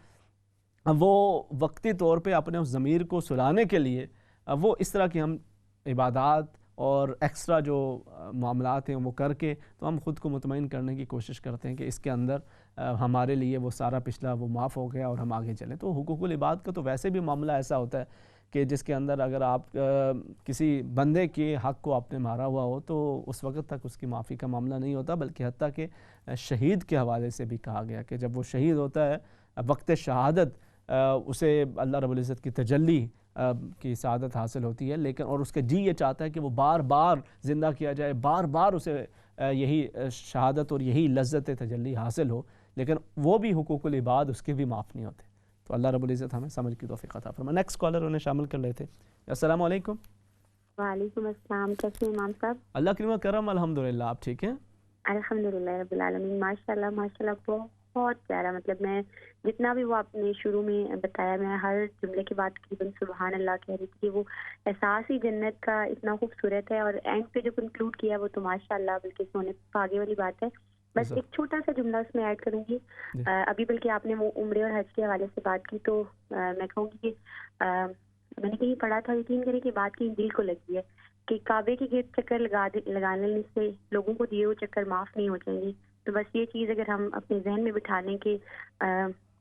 B: وہ وقتی طور پہ اپنے اس ضمیر کو سلانے کے لیے وہ اس طرح کی ہم عبادات اور ایکسٹرا جو معاملات ہیں وہ کر کے تو ہم خود کو مطمئن کرنے کی کوشش کرتے ہیں کہ اس کے اندر ہمارے لیے وہ سارا پچھلا وہ معاف ہو گیا اور ہم آگے چلیں۔ تو حقوق العباد کا تو ویسے بھی معاملہ ایسا ہوتا ہے کہ جس کے اندر اگر آپ کسی بندے کے حق کو آپ نے مارا ہوا ہو تو اس وقت تک اس کی معافی کا معاملہ نہیں ہوتا، بلکہ حتیٰ کہ شہید کے حوالے سے بھی کہا گیا کہ جب وہ شہید ہوتا ہے وقت شہادت اسے اللہ رب العزت کی تجلی کی سعادت حاصل ہوتی ہے، لیکن اور اس کا جی یہ چاہتا ہے کہ وہ بار بار زندہ کیا جائے، بار بار اسے یہی شہادت اور یہی لذت تجلی حاصل ہو، لیکن وہ بھی حقوق العباد اس کے بھی معاف نہیں ہوتے۔ تو اللہ رب العزت ہمیں سمجھ کی توفیق عطا فرمائے۔ نیکسٹ کالر انہیں شامل کر لیتے۔ السلام علیکم۔
E: وعلیکم السلام، کیسے ہیں امام صاحب؟
B: اللہ کریم و کرم، الحمدللہ، آپ ٹھیک ہیں؟
E: الحمدللہ رب العالمین، ماشاءاللہ ماشاءاللہ، بہت پیارا۔ مطلب میں جتنا بھی وہ آپ نے شروع میں بتایا، میں ہر جملے کے بعد تقریباً سبحان اللہ کہہ رہی تھی کہ وہ احساس ہی جنت کا اتنا خوبصورت ہے، اور اینڈ پہ جو کنکلوڈ کیا وہ تو ماشاءاللہ بالکل سونے پہ آگے والی بات ہے۔ بس ایک چھوٹا سا جملہ اس میں ایڈ کروں گی۔ ابھی بلکہ آپ نے وہ عمرے اور حج کے حوالے سے بات کی، تو میں کہوں گی کہ میں نے کہیں پڑھا تھا، یقین کریں کہ بات کی دل کو لگی ہے کہ کعبے کے گرد چکر لگانے سے لوگوں کو دیے ہوئے چکر معاف نہیں ہو جائیں گے۔ تو بس یہ چیز اگر ہم اپنے ذہن میں بٹھا لیں کہ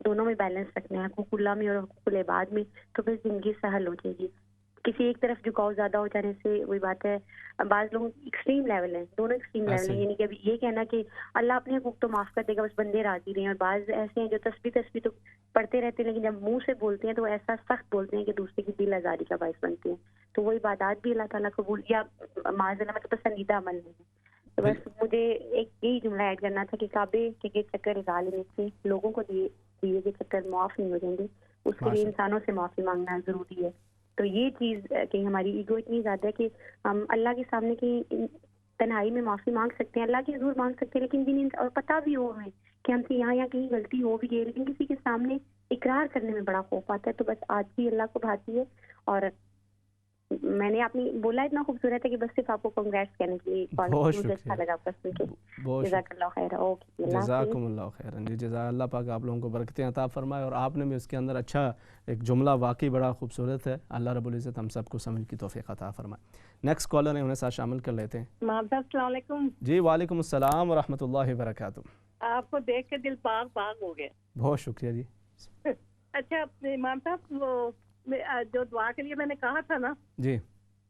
E: دونوں میں بیلنس رکھنا ہے، حقوق اللہ میں اور حقوق العباد میں، تو بس زندگی سہل ہو جائے گی۔ کسی ایک طرف جھکاؤ زیادہ ہو جانے سے وہی بات ہے، بعض لوگ ایکسٹریم لیول ہیں، دونوں ایکسٹریم لیول ہیں، یعنی کہ یہ کہنا کہ اللہ اپنے حقوق تو معاف کر دے گا، بس بندے راضی رہیں، اور بعض ایسے ہیں جو تسبیح تو پڑھتے رہتے ہیں، لیکن جب منہ سے بولتے ہیں تو ایسا سخت بولتے ہیں کہ دوسرے کی دل آزاری کا باعث بنتے ہیں۔ تو وہ عبادات بھی اللہ تعالیٰ قبول یا معاذ اللہ مطلب پسندیدہ عمل نہیں ہے۔ تو بس مجھے ایک یہی جملہ ایڈ کرنا تھا کہ کعبے کے گرد چکر لگا لینے سے لوگوں کو دیے کے چکر معاف نہیں ہو جائیں گے، اس کے لیے انسانوں سے معافی مانگنا ضروری ہے۔ تو یہ چیز کہ ہماری ایگو اتنی زیادہ ہے کہ ہم اللہ کے سامنے کی تنہائی میں معافی مانگ سکتے ہیں، اللہ کی حضور مانگ سکتے ہیں، لیکن جن اور پتہ بھی ہو ہمیں کہ ہم سے یہاں کہیں غلطی ہو بھی گئی، لیکن کسی کے سامنے اقرار کرنے میں بڑا خوف آتا ہے۔ تو بس آج بھی اللہ کو بھاتی ہے، اور میں نے آپ نے بولا اتنا خوبصورت ہے کہ بس صرف آپ کو کنگریٹس کہنے کے لیے اچھا لگا آپ کا سن کے۔ جزاک اللہ خیر۔ اوکے،
B: جزاکم اللہ خیرا۔ جی جزاک اللہ پاک آپ لوگوں کو برکتیں عطا فرمائے، اور آپ نے بھی اس کے اندر اچھا ایک جملہ واقعی بڑا خوبصورت ہے۔ اللہ رب العزت ہم سب کو سمجھ کی توفیق عطا فرمائے۔ نیکسٹ کالر ہیں، انہیں ساتھ شامل کر لیتے ہیں۔
F: امام صاحب السلام علیکم۔
B: جی وعلیکم السلام ورحمۃ اللہ وبرکاتہ۔
F: آپ کو دیکھ کے دل پاک پاک ہو گیا۔
B: بہت شکریہ جی۔
F: اچھا امام صاحب، وہ جو دعا کے لیے میں نے کہا تھا نا، جی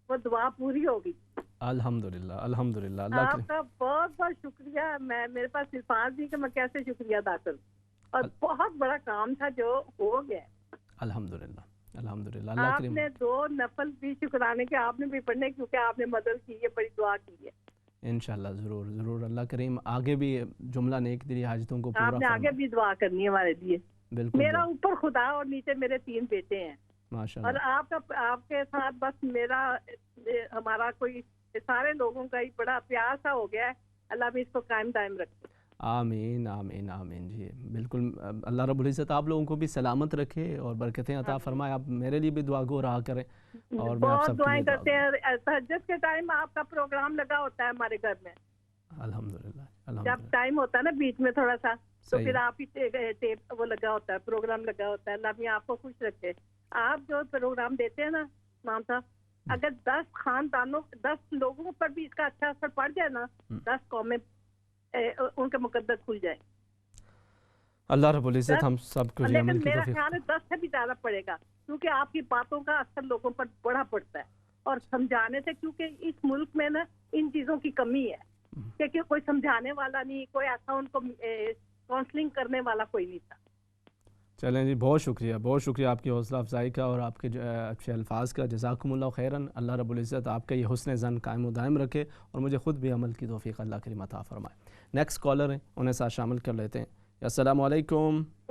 F: وہ دعا پوری ہوگی
B: الحمدللہ الحمدللہ۔
F: آپ کا بہت بہت شکریہ۔ میرے پاس الفاظ نہیں کہ میں کیسے شکریہ ادا کروں، اور بہت بڑا کام تھا جو ہو گیا
B: الحمدللہ الحمدللہ۔
F: آپ نے 2 نفل بھی شکرانے کے آپ نے بھی پڑھنے، کیونکہ آپ نے مدد کی ہے، بڑی دعا کی ہے۔
B: انشاءاللہ ضرور ضرور، اللہ کریم آگے بھی جملہ نیک دلی حاجتوں کو پورا
F: آپ نے آگے بھی دعا کرنی ہے ہمارے لیے۔
B: بالکل،
F: میرا اوپر خدا اور نیچے میرے 3 بیٹے ہیں،
B: ماشاءاللہ،
F: اور آپ کے ساتھ بس ہمارا کوئی سارے لوگوں کا ہی بڑا پیار سا ہو گیا ہے۔ اللہ بھی اس کو قائم دائم رکھے۔
B: آمین آمین آمین۔ جی بالکل، اللہ رب العزت آپ لوگوں کو بھی سلامت رکھے اور برکتیں عطا فرمائے۔ آپ میرے لیے بھی دعا گو رہا کریں، اور میں آپ سب کے لیے
F: کرتے ہیں۔ تہجد کے ٹائم آپ کا پروگرام لگا ہوتا ہے ہمارے گھر میں،
B: الحمدللہ،
F: جب ٹائم ہوتا ہے نا بیچ میں تھوڑا سا، تو پھر آپ ہی ٹیپ وہ لگا ہوتا ہے، پروگرام لگا ہوتا ہے۔ اللہ بھی آپ کو خوش رکھے۔ آپ جو پروگرام دیتے ہیں نا امام صاحب، اگر 10 خاندانوں 10 لوگوں پر بھی اس کا اچھا اثر پڑ جائے نا، 10 قومیں ان کے مقدس کھل جائیں۔
B: اللہ رب العزت ہم سب کو
F: لیکن میرا خیال ہے 10 سے بھی زیادہ پڑے گا، کیونکہ آپ کی باتوں کا اثر لوگوں پر بڑا پڑتا ہے، اور سمجھانے سے، کیونکہ اس ملک میں نا ان چیزوں کی کمی ہے کہ کوئی سمجھانے والا نہیں، کوئی ایسا ان کو کاؤنسلنگ کرنے والا کوئی نہیں تھا۔
B: چلیں جی، بہت شکریہ آپ کی حوصلہ افزائی کا اور آپ کے اچھے الفاظ کا۔ جزاکم اللہ خیراً۔ اللہ رب العزت آپ کا یہ حسن ظن قائم و دائم رکھے، اور مجھے خود بھی عمل کی توفیق اللہ کریم عطا فرمائے۔ نیکسٹ کالر ہیں، انہیں ساتھ شامل کر لیتے ہیں۔ السلام علیکم۔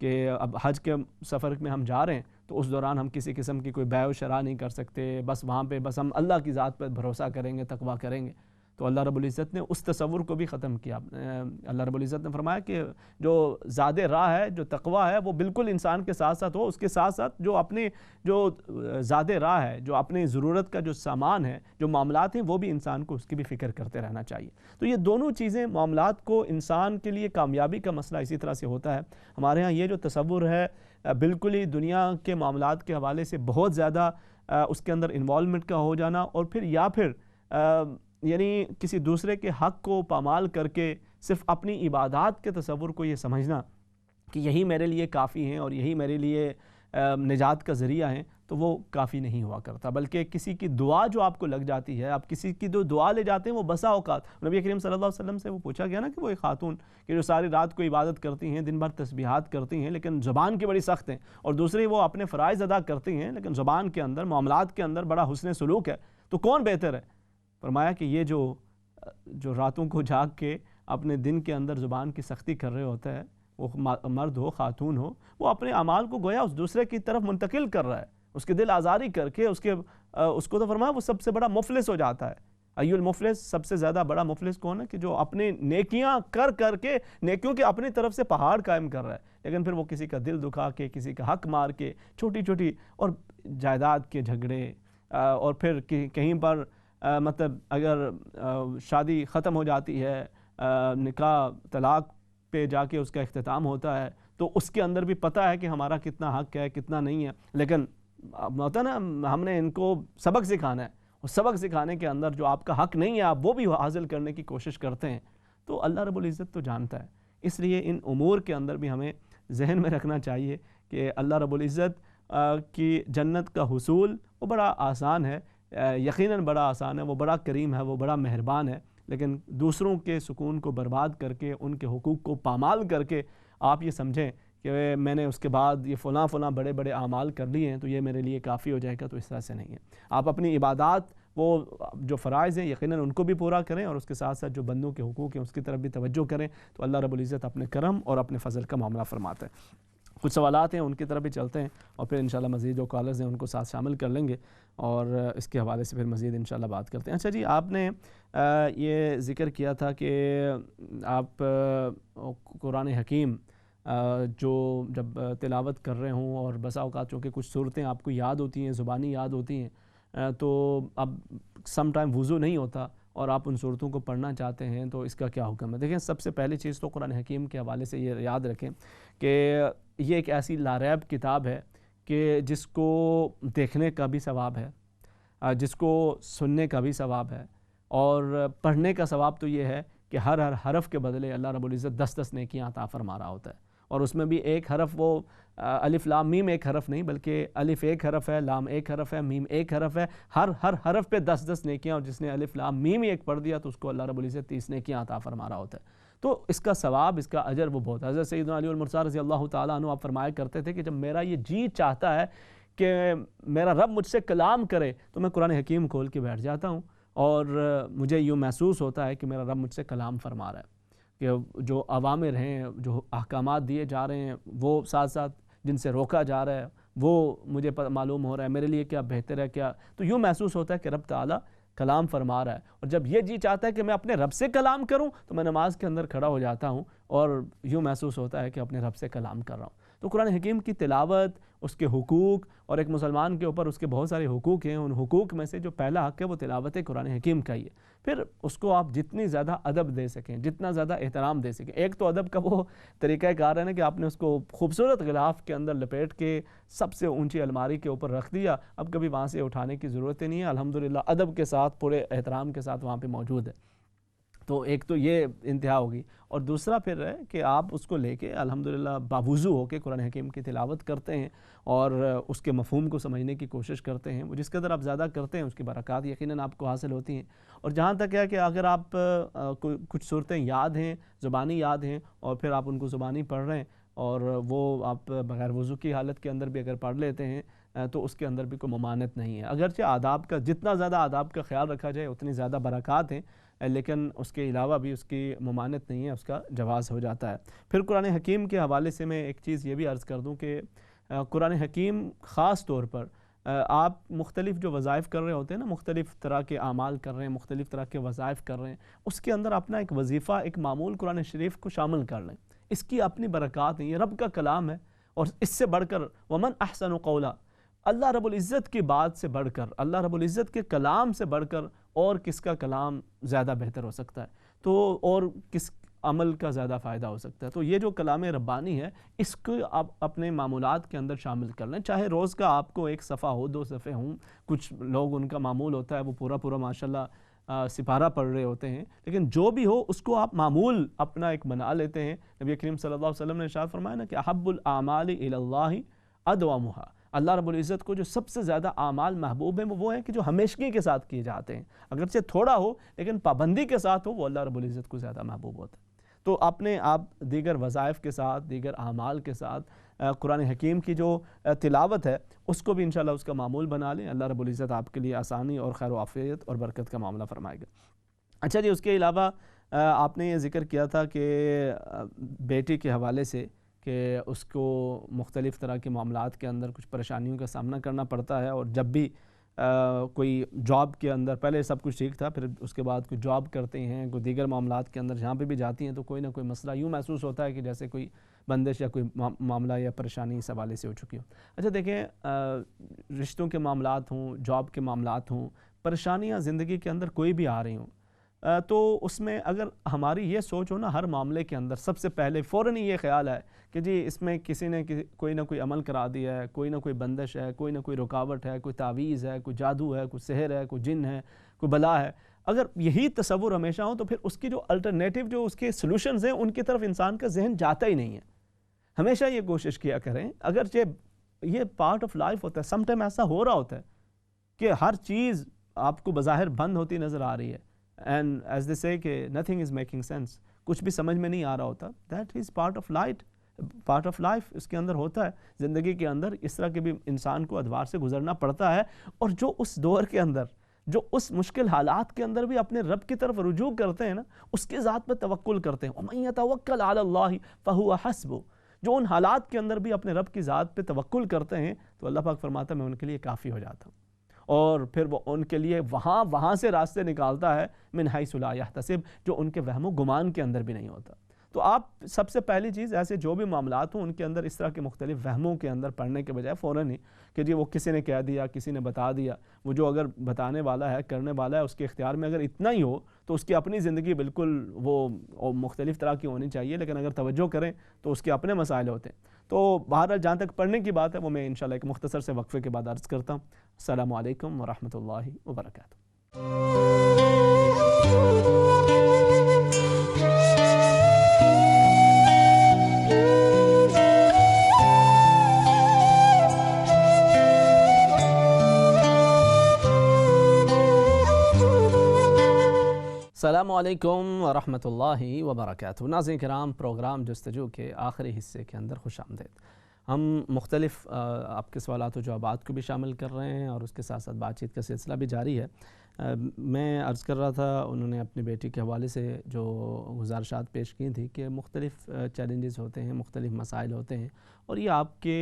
B: کہ اب حج کے سفر میں ہم جا رہے ہیں تو اس دوران ہم کسی قسم کی کوئی بیع و شرا نہیں کر سکتے، بس وہاں پہ بس ہم اللہ کی ذات پر بھروسہ کریں گے، تقویٰ کریں گے. تو اللہ رب العزت نے اس تصور کو بھی ختم کیا. اللہ رب العزت نے فرمایا کہ جو زاد راہ ہے، جو تقویٰ ہے، وہ بالکل انسان کے ساتھ ساتھ ہو، اس کے ساتھ ساتھ جو اپنے جو زاد راہ ہے، جو اپنی ضرورت کا جو سامان ہے، جو معاملات ہیں، وہ بھی انسان کو اس کی بھی فکر کرتے رہنا چاہیے. تو یہ دونوں چیزیں معاملات کو انسان کے لیے کامیابی کا مسئلہ اسی طرح سے ہوتا ہے. ہمارے ہاں یہ جو تصور ہے بالکل ہی دنیا کے معاملات کے حوالے سے بہت زیادہ اس کے اندر انوالومنٹ کا ہو جانا، اور پھر یعنی کسی دوسرے کے حق کو پامال کر کے صرف اپنی عبادات کے تصور کو یہ سمجھنا کہ یہی میرے لیے کافی ہیں اور یہی میرے لیے نجات کا ذریعہ ہیں، تو وہ کافی نہیں ہوا کرتا. بلکہ کسی کی دعا جو آپ کو لگ جاتی ہے، آپ کسی کی جو دعا لے جاتے ہیں، وہ بسا اوقات نبی کریم صلی اللہ علیہ وسلم سے وہ پوچھا گیا نا کہ وہ ایک خاتون کہ جو ساری رات کو عبادت کرتی ہیں، دن بھر تسبیحات کرتی ہیں، لیکن زبان کی بڑی سخت ہیں، اور دوسری وہ اپنے فرائض ادا کرتی ہیں لیکن زبان کے اندر، معاملات کے اندر بڑا حسن سلوک ہے، تو کون بہتر ہے؟ فرمایا کہ یہ جو راتوں کو جاگ کے اپنے دن کے اندر زبان کی سختی کر رہے ہوتا ہے، وہ مرد ہو خاتون ہو، وہ اپنے اعمال کو گویا اس دوسرے کی طرف منتقل کر رہا ہے، اس کے دل آزاری کر کے اس کو تو فرمایا وہ سب سے بڑا مفلس ہو جاتا ہے. ایو المفلس، سب سے زیادہ بڑا مفلس کون ہے؟ کہ جو اپنے نیکیاں کر کے نیکیوں کے اپنی طرف سے پہاڑ قائم کر رہا ہے، لیکن پھر وہ کسی کا دل دکھا کے، کسی کا حق مار کے، چھوٹی چھوٹی اور جائیداد کے جھگڑے، اور پھر کہیں پر مطلب اگر شادی ختم ہو جاتی ہے، نکاح طلاق پہ جا کے اس کا اختتام ہوتا ہے، تو اس کے اندر بھی پتہ ہے کہ ہمارا کتنا حق ہے، کتنا نہیں ہے، لیکن ہوتا ہے نا ہم نے ان کو سبق سکھانا ہے، اور سبق سکھانے کے اندر جو آپ کا حق نہیں ہے آپ وہ بھی حاصل کرنے کی کوشش کرتے ہیں. تو اللہ رب العزت تو جانتا ہے. اس لیے ان امور کے اندر بھی ہمیں ذہن میں رکھنا چاہیے کہ اللہ رب العزت کی جنت کا حصول وہ بڑا آسان ہے، یقیناً بڑا آسان ہے، وہ بڑا کریم ہے، وہ بڑا مہربان ہے، لیکن دوسروں کے سکون کو برباد کر کے، ان کے حقوق کو پامال کر کے آپ یہ سمجھیں کہ میں نے اس کے بعد یہ فلاں بڑے بڑے اعمال کر لیے ہیں تو یہ میرے لیے کافی ہو جائے گا، تو اس طرح سے نہیں ہے. آپ اپنی عبادات، وہ جو فرائض ہیں یقیناً ان کو بھی پورا کریں، اور اس کے ساتھ ساتھ جو بندوں کے حقوق ہیں اس کی طرف بھی توجہ کریں، تو اللہ رب العزت اپنے کرم اور اپنے فضل کا معاملہ فرماتا ہے. کچھ سوالات ہیں ان کی طرف بھی چلتے ہیں، اور پھر انشاءاللہ مزید جو کالرز ہیں ان کو ساتھ شامل کر لیں گے، اور اس کے حوالے سے پھر مزید انشاءاللہ بات کرتے ہیں. اچھا جی، آپ نے یہ ذکر کیا تھا کہ آپ قرآن حکیم جو جب تلاوت کر رہے ہوں اور بسا اوقات چونکہ کچھ صورتیں آپ کو یاد ہوتی ہیں، زبانی یاد ہوتی ہیں، تو اب سم ٹائم وضو نہیں ہوتا اور آپ ان صورتوں کو پڑھنا چاہتے ہیں، تو اس کا کیا حکم ہے؟ دیکھیں، سب سے پہلی چیز تو قرآن حکیم کے حوالے سے یہ یاد رکھیں کہ یہ ایک ایسی لاریب کتاب ہے کہ جس کو دیکھنے کا بھی ثواب ہے، جس کو سننے کا بھی ثواب ہے، اور پڑھنے کا ثواب تو یہ ہے کہ ہر حرف کے بدلے اللہ رب العزت 10 نیکیاں عطا فرما رہا ہوتا ہے. اور اس میں بھی ایک حرف، وہ الف لام میم ایک حرف نہیں، بلکہ الف ایک حرف ہے، لام ایک حرف ہے، میم ایک حرف ہے، ہر حرف پہ 10 نیکیاں، اور جس نے الف لام میم ایک پڑھ دیا تو اس کو اللہ رب العزت 30 نیکیاں عطا فرما رہا ہوتا ہے. تو اس کا ثواب، اس کا اجر وہ بہت ہے. حضرت سیدنا علی المرتضیٰ رضی اللہ تعالیٰ عنہ آپ فرمایا کرتے تھے کہ جب میرا یہ جی چاہتا ہے کہ میرا رب مجھ سے کلام کرے تو میں قرآن حکیم کھول کے بیٹھ جاتا ہوں، اور مجھے یوں محسوس ہوتا ہے کہ میرا رب مجھ سے کلام فرما رہا ہے، کہ جو اوامر ہیں، جو احکامات دیے جا رہے ہیں، وہ ساتھ ساتھ جن سے روکا جا رہا ہے وہ مجھے معلوم ہو رہا ہے، میرے لیے کیا بہتر ہے، کیا، تو یوں محسوس ہوتا ہے کہ رب تعالیٰ کلام فرما رہا ہے. اور جب یہ جی چاہتا ہے کہ میں اپنے رب سے کلام کروں تو میں نماز کے اندر کھڑا ہو جاتا ہوں اور یوں محسوس ہوتا ہے کہ اپنے رب سے کلام کر رہا ہوں. تو قرآن حکیم کی تلاوت، اس کے حقوق، اور ایک مسلمان کے اوپر اس کے بہت سارے حقوق ہیں، ان حقوق میں سے جو پہلا حق ہے وہ تلاوت قرآن حکیم کا ہی ہے. پھر اس کو آپ جتنی زیادہ ادب دے سکیں، جتنا زیادہ احترام دے سکیں. ایک تو ادب کا وہ طریقہ کار ہے نا کہ آپ نے اس کو خوبصورت غلاف کے اندر لپیٹ کے سب سے اونچی الماری کے اوپر رکھ دیا، اب کبھی وہاں سے اٹھانے کی ضرورت ہی نہیں ہے، الحمدللہ ادب کے ساتھ، پورے احترام کے ساتھ وہاں پہ موجود ہے. تو ایک تو یہ انتہا ہوگی، اور دوسرا پھر ہے کہ آپ اس کو لے کے الحمدللہ باوضو ہو کے قرآن حکیم کی تلاوت کرتے ہیں اور اس کے مفہوم کو سمجھنے کی کوشش کرتے ہیں. جس قدر آپ زیادہ کرتے ہیں اس کی برکات یقیناً آپ کو حاصل ہوتی ہیں. اور جہاں تک ہے کہ اگر آپ کچھ صورتیں یاد ہیں، زبانی یاد ہیں، اور پھر آپ ان کو زبانی پڑھ رہے ہیں اور وہ آپ بغیر وضو کی حالت کے اندر بھی اگر پڑھ لیتے ہیں تو اس کے اندر بھی کوئی ممانعت نہیں ہے. اگرچہ آداب کا، جتنا زیادہ آداب کا خیال رکھا جائے اتنی زیادہ برکات ہیں، لیکن اس کے علاوہ بھی اس کی ممانعت نہیں ہے، اس کا جواز ہو جاتا ہے۔ پھر قرآن حکیم کے حوالے سے میں ایک چیز یہ بھی عرض کر دوں کہ قرآن حکیم خاص طور پر آپ مختلف جو وظائف کر رہے ہوتے ہیں نا، مختلف طرح کے اعمال کر رہے ہیں، مختلف طرح کے وظائف کر رہے ہیں، اس کے اندر اپنا ایک وظیفہ، ایک معمول قرآن شریف کو شامل کر لیں۔ اس کی اپنی برکات ہیں، یہ رب کا کلام ہے، اور اس سے بڑھ کر ومن احسن قولا، اللہ رب العزت کی بات سے بڑھ کر، اللہ رب العزت کے کلام سے بڑھ کر اور کس کا کلام زیادہ بہتر ہو سکتا ہے، تو اور کس عمل کا زیادہ فائدہ ہو سکتا ہے۔ تو یہ جو کلام ربانی ہے، اس کو آپ اپنے معمولات کے اندر شامل کر لیں، چاہے روز کا آپ کو 1 صفحہ ہو، 2 صفحے ہوں، کچھ لوگ ان کا معمول ہوتا ہے وہ پورا ماشاءاللہ سپارہ پڑھ رہے ہوتے ہیں، لیکن جو بھی ہو اس کو آپ معمول اپنا ایک بنا لیتے ہیں۔ نبی کریم صلی اللہ علیہ وسلم نے ارشاد فرمایا نا کہ احب الاعمال الی اللہ ادومها، اللہ رب العزت کو جو سب سے زیادہ اعمال محبوب ہیں وہ ہیں کہ جو ہمیشگی کے ساتھ کیے جاتے ہیں، اگرچہ تھوڑا ہو لیکن پابندی کے ساتھ ہو، وہ اللہ رب العزت کو زیادہ محبوب ہوتا ہے۔ تو اپنے آپ دیگر وظائف کے ساتھ، دیگر اعمال کے ساتھ قرآن حکیم کی جو تلاوت ہے اس کو بھی انشاءاللہ اس کا معمول بنا لیں، اللہ رب العزت آپ کے لیے آسانی اور خیر و عافیت اور برکت کا معاملہ فرمائے گا۔ اچھا جی، اس کے علاوہ آپ نے یہ ذکر کیا تھا کہ بیٹی کے حوالے سے کہ اس کو مختلف طرح کے معاملات کے اندر کچھ پریشانیوں کا سامنا کرنا پڑتا ہے، اور جب بھی کوئی جاب کے اندر، پہلے سب کچھ ٹھیک تھا، پھر اس کے بعد کوئی جاب کرتے ہیں، کوئی دیگر معاملات کے اندر جہاں پہ بھی جاتی ہیں تو کوئی نہ کوئی مسئلہ یوں محسوس ہوتا ہے کہ جیسے کوئی بندش یا کوئی معاملہ یا پریشانی اس حوالے سے ہو چکی ہو۔ اچھا دیکھیں، رشتوں کے معاملات ہوں، جاب کے معاملات ہوں، پریشانیاں زندگی کے اندر کوئی بھی آ رہی ہوں، تو اس میں اگر ہماری یہ سوچ ہو نا، ہر معاملے کے اندر سب سے پہلے فوراً یہ خیال ہے کہ جی اس میں کسی نے کوئی نہ کوئی عمل کرا دیا ہے، کوئی نہ کوئی بندش ہے، کوئی نہ کوئی رکاوٹ ہے، کوئی تعویذ ہے، کوئی جادو ہے، کوئی سحر ہے، کوئی جن ہے، کوئی بلا ہے، اگر یہی تصور ہمیشہ ہو تو پھر اس کی جو الٹرنیٹیو جو اس کے سلوشنز ہیں ان کی طرف انسان کا ذہن جاتا ہی نہیں ہے۔ ہمیشہ یہ کوشش کیا کریں، اگرچہ یہ پارٹ آف لائف ہوتا ہے، سم ٹائم ایسا ہو رہا ہوتا ہے کہ ہر چیز آپ کو بظاہر بند ہوتی نظر آ رہی ہے، اینڈ ایز دے سے کہ نتھنگ از میکنگ سینس، کچھ بھی سمجھ میں نہیں آ رہا ہوتا، that is part of life, اس کے اندر ہوتا ہے۔ زندگی کے اندر اس طرح کے بھی انسان کو ادوار سے گزرنا پڑتا ہے، اور جو اس دور کے اندر، جو اس مشکل حالات کے اندر بھی اپنے رب کی طرف رجوع کرتے ہیں نا، اس کی ذات پہ توکل کرتے ہیں، وَمَن يَتَوَكَّلْ عَلَى اللَّهِ فَهُوَ حَسْبُهُ، جو ان حالات کے اندر بھی اپنے رب کی ذات پہ توکل کرتے ہیں تو اللہ پاک فرماتا ہے میں ان کے لیے کافی ہو جاتا ہوں، اور پھر وہ ان کے لیے وہاں سے راستے نکالتا ہے من حیث لا یحتسب، جو ان کے وہم و گمان کے اندر بھی نہیں ہوتا۔ تو آپ سب سے پہلی چیز ایسے جو بھی معاملات ہوں ان کے اندر اس طرح کے مختلف وہموں کے اندر پڑھنے کے بجائے فوراً ہی کہ جی وہ کسی نے کہہ دیا، کسی نے بتا دیا، وہ جو اگر بتانے والا ہے، کرنے والا ہے، اس کے اختیار میں اگر اتنا ہی ہو تو اس کی اپنی زندگی بالکل وہ مختلف طرح کی ہونی چاہیے، لیکن اگر توجہ کریں تو اس کے اپنے مسائل ہوتے ہیں۔ تو بہرحال جہاں تک پڑھنے کی بات ہے وہ میں انشاءاللہ ایک مختصر سے وقفے کے بعد عرض کرتا ہوں۔ السلام علیکم ورحمۃ اللہ وبرکاتہ۔
A: السلام علیکم ورحمۃ اللہ وبرکاتہ۔ ناظرین کرام، پروگرام جستجو کے آخری حصے کے اندر خوش آمدید۔ ہم مختلف آپ کے سوالات و جوابات کو بھی شامل کر رہے ہیں اور اس کے ساتھ ساتھ بات چیت کا سلسلہ بھی جاری ہے۔ میں عرض کر رہا تھا، انہوں نے اپنی بیٹی کے حوالے سے جو گزارشات پیش کی تھی کہ مختلف چیلنجز ہوتے ہیں، مختلف مسائل ہوتے ہیں، اور یہ آپ کے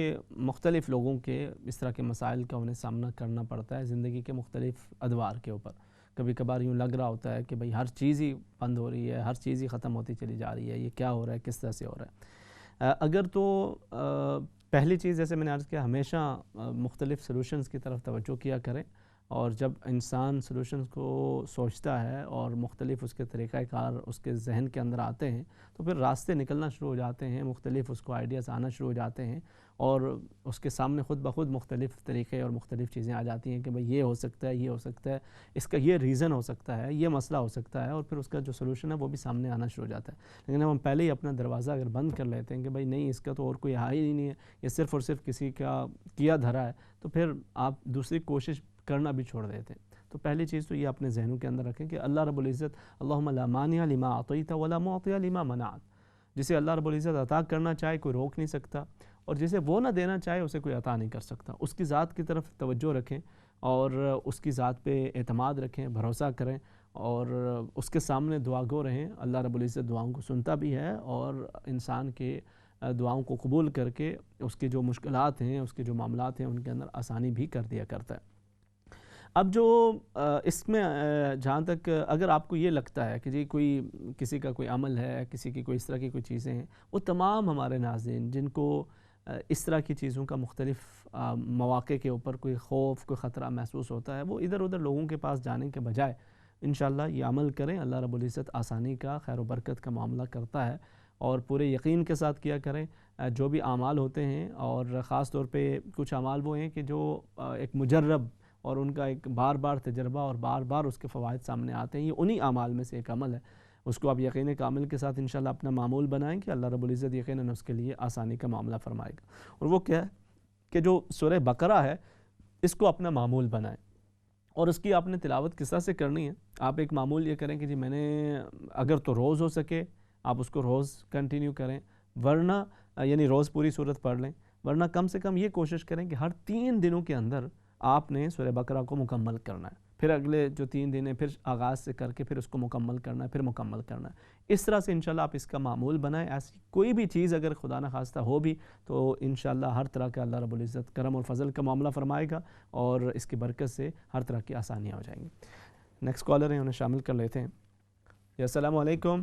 A: مختلف لوگوں کے اس طرح کے مسائل کا انہیں سامنا کرنا پڑتا ہے زندگی کے مختلف ادوار کے اوپر۔ کبھی کبھار یوں لگ رہا ہوتا ہے کہ بھئی ہر چیز ہی بند ہو رہی ہے، ہر چیز ہی ختم ہوتی چلی جا رہی ہے، یہ کیا ہو رہا ہے، کس طرح سے ہو رہا ہے۔ اگر تو پہلی چیز جیسے میں نے عرض کیا، ہمیشہ مختلف سلوشنز کی طرف توجہ کیا کریں، اور جب انسان سلوشنز کو سوچتا ہے اور مختلف اس کے طریقہ کار اس کے ذہن کے اندر آتے ہیں تو پھر راستے نکلنا شروع ہو جاتے ہیں، مختلف اس کو آئیڈیاز آنا شروع ہو جاتے ہیں، اور اس کے سامنے خود بخود مختلف طریقے اور مختلف چیزیں آ جاتی ہیں کہ بھئی یہ ہو سکتا ہے، یہ ہو سکتا ہے، اس کا یہ ریزن ہو سکتا ہے، یہ مسئلہ ہو سکتا ہے، اور پھر اس کا جو سلوشن ہے وہ بھی سامنے آنا شروع ہو جاتا ہے۔ لیکن ہم پہلے ہی اپنا دروازہ اگر بند کر لیتے ہیں کہ بھئی نہیں، اس کا تو اور کوئی حل ہی نہیں ہے، یہ صرف اور صرف کسی کا کیا دھرا ہے، تو پھر آپ دوسری کوشش کرنا بھی چھوڑ دیتے ہیں۔ تو پہلی چیز تو یہ اپنے ذہنوں کے اندر رکھیں کہ اللہ رب العزت اللہم لا مانع لما اعطیت ولا معطی لما منعت، جسے اللہ رب العزت عطا کرنا چاہے کوئی روک نہیں سکتا، اور جسے وہ نہ دینا چاہے اسے کوئی عطا نہیں کر سکتا۔ اس کی ذات کی طرف توجہ رکھیں اور اس کی ذات پہ اعتماد رکھیں، بھروسہ کریں،
B: اور اس کے سامنے دعا گو رہیں. اللہ رب العزت دعاؤں کو سنتا بھی ہے اور انسان کے دعاؤں کو قبول کر کے اس کی جو مشکلات ہیں، اس کے جو معاملات ہیں، ان کے اندر آسانی بھی کر دیا کرتا ہے. اب جو اس میں جہاں تک اگر آپ کو یہ لگتا ہے کہ جی کوئی کسی کا کوئی عمل ہے، کسی کی کوئی اس طرح کی کوئی چیزیں ہیں، وہ تمام ہمارے ناظرین جن کو اس طرح کی چیزوں کا مختلف مواقع کے اوپر کوئی خوف، کوئی خطرہ محسوس ہوتا ہے، وہ ادھر ادھر لوگوں کے پاس جانے کے بجائے انشاءاللہ یہ عمل کریں. اللہ رب العزت آسانی کا، خیر و برکت کا معاملہ کرتا ہے اور پورے یقین کے ساتھ کیا کریں. جو بھی اعمال ہوتے ہیں اور خاص طور پہ کچھ اعمال وہ ہیں کہ جو ایک مجرب اور ان کا ایک بار بار تجربہ اور بار بار اس کے فوائد سامنے آتے ہیں، یہ انہی اعمال میں سے ایک عمل ہے. اس کو آپ یقین کامل کے ساتھ انشاءاللہ اپنا معمول بنائیں کہ اللہ رب العزت یقیناً اس کے لیے آسانی کا معاملہ فرمائے گا. اور وہ کیا ہے کہ جو سورہ بقرہ ہے اس کو اپنا معمول بنائیں اور اس کی آپ نے تلاوت کس طرح سے کرنی ہے. آپ ایک معمول یہ کریں کہ جی میں نے اگر تو روز ہو سکے آپ اس کو روز کنٹینیو کریں، ورنہ یعنی روز پوری صورت پڑھ لیں، ورنہ کم سے کم یہ کوشش کریں کہ ہر 3 دنوں کے اندر آپ نے سورہ بقرہ کو مکمل کرنا ہے. پھر اگلے جو 3 دن ہیں پھر آغاز سے کر کے پھر اس کو مکمل کرنا ہے، پھر مکمل کرنا ہے. اس طرح سے انشاءاللہ آپ اس کا معمول بنائیں. ایسی کوئی بھی چیز اگر خدا نہ خواستہ ہو بھی تو انشاءاللہ ہر طرح کا اللہ رب العزت کرم اور فضل کا معاملہ فرمائے گا اور اس کی برکت سے ہر طرح کی آسانیاں ہو جائیں گی. نیکسٹ کالر ہیں، انہیں شامل کر لیتے ہیں. السلام علیکم.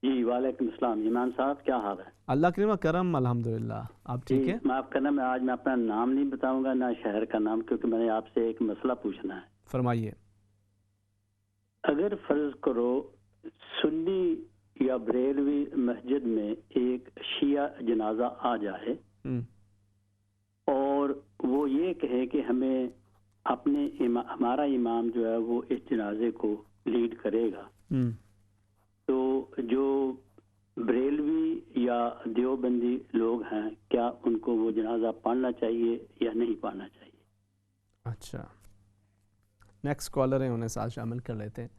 G: جی وعلیکم السلام. ایمان صاحب کیا حال ہے؟ اللہ
B: کریم کرم الحمدللہ. آپ ٹھیک ہیں؟
G: معاف کرنا میں آج میں اپنا نام نہیں بتاؤں گا نہ شہر کا نام، کیونکہ میں نے آپ سے ایک مسئلہ پوچھنا ہے.
B: فرمائیے.
G: اگر فرض کرو سنی یا بریلوی مسجد میں ایک شیعہ جنازہ آ جائے اور وہ یہ کہے کہ ہمیں اپنے ہمارا امام جو ہے وہ اس جنازے کو لیڈ کرے گا، تو جو بریلوی یا دیوبندی لوگ ہیں کیا ان کو وہ جنازہ پڑھنا چاہیے یا نہیں پڑھنا چاہیے؟
B: اچھا، نیکسٹ کالر ہیں، انہیں ساتھ شامل کر لیتے ہیں.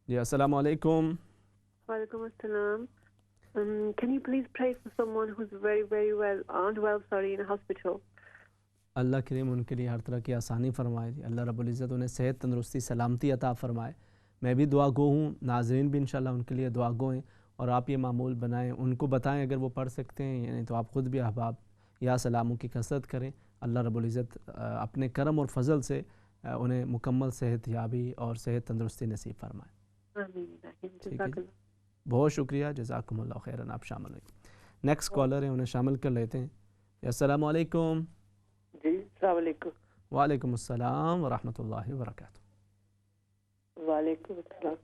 B: جی السلام علیکم.
H: وعلیکم السلام. Can you please pray for someone who's very very well, unwell, sorry, in a hospital?
B: اللہ کریم ان کے لیے ہر طرح کی آسانی فرمائے. اللہ رب العزت انہیں صحت، تندرستی، سلامتی عطا فرمائے. میں بھی دعا گو ہوں، ناظرین بھی انشاءاللہ ان کے لیے دعا گو ہیں اور آپ یہ معمول بنائیں، ان کو بتائیں اگر وہ پڑھ سکتے ہیں، یعنی تو آپ خود بھی احباب یا سلاموں کی کثرت کریں. اللہ رب العزت اپنے کرم اور فضل سے انہیں مکمل صحت یابی اور صحت تندرستی نصیب فرمائے. ٹھیک ہے، بہت شکریہ، جزاکم اللہ خیراً. آپ شامل ہوئے. نیکسٹ کالر ہیں، انہیں شامل کر لیتے ہیں. السلام علیکم.
I: جی السلام علیکم.
B: وعلیکم السلام ورحمۃ اللہ وبرکاتہ.
I: وعلیکم السلام.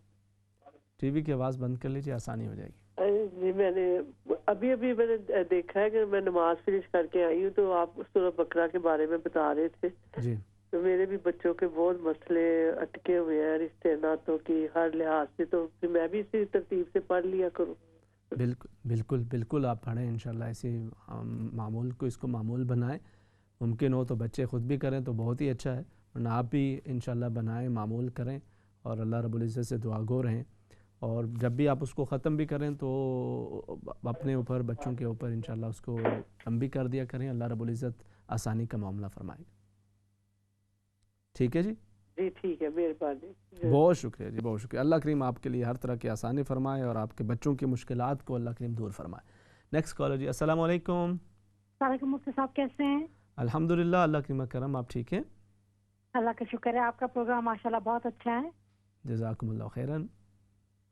B: ٹی وی کی آواز بند کر لیجیے، آسانی ہو جائے گی.
I: جی میں نے ابھی میں نے دیکھا ہے کہ میں نماز فنش کر کے آئی ہوں تو آپ سورہ بقرہ کے بارے میں بتا رہے تھے.
B: جی.
I: تو میرے بھی بچوں کے بہت مسئلے اٹکے ہوئے ہیں رشتے ناتوں کی ہر لحاظ سے، تو پھر میں بھی اسی ترتیب سے پڑھ لیا کروں.
B: بالکل بالکل آپ پڑھیں انشاءاللہ. اسی معمول کو، اس کو معمول بنائیں. ممکن ہو تو بچے خود بھی کریں تو بہت ہی اچھا ہے، ورنہ آپ بھی انشاءاللہ بنائیں، معمول کریں اور اللہ رب العزت سے دعا گو رہیں. اور جب بھی آپ اس کو ختم بھی کریں تو اپنے اوپر، بچوں کے اوپر انشاءاللہ اس کو ہم بھی کر دیا کریں. اللہ رب العزت آسانی کا معاملہ فرمائے گا. ٹھیک ہے جی؟
I: جی ٹھیک ہے، مہربانی.
B: بہت شکریہ جی، بہت شکریہ. اللہ کریم آپ کے لیے ہر طرح کی آسانی فرمائے اور آپ کے بچوں کی مشکلات کو اللہ کریم دور فرمائے. نیکسٹ کالر جی. السلام علیکم.
J: وعلیکم مفتی صاحب، کیسے ہیں؟
B: الحمدللہ، اللہ کریم کرم. آپ ٹھیک ہیں؟
J: اللہ کا شکر ہے. آپ کا پروگرام ماشاءاللہ بہت اچھا ہے.
B: جزاکم اللہ خیراً.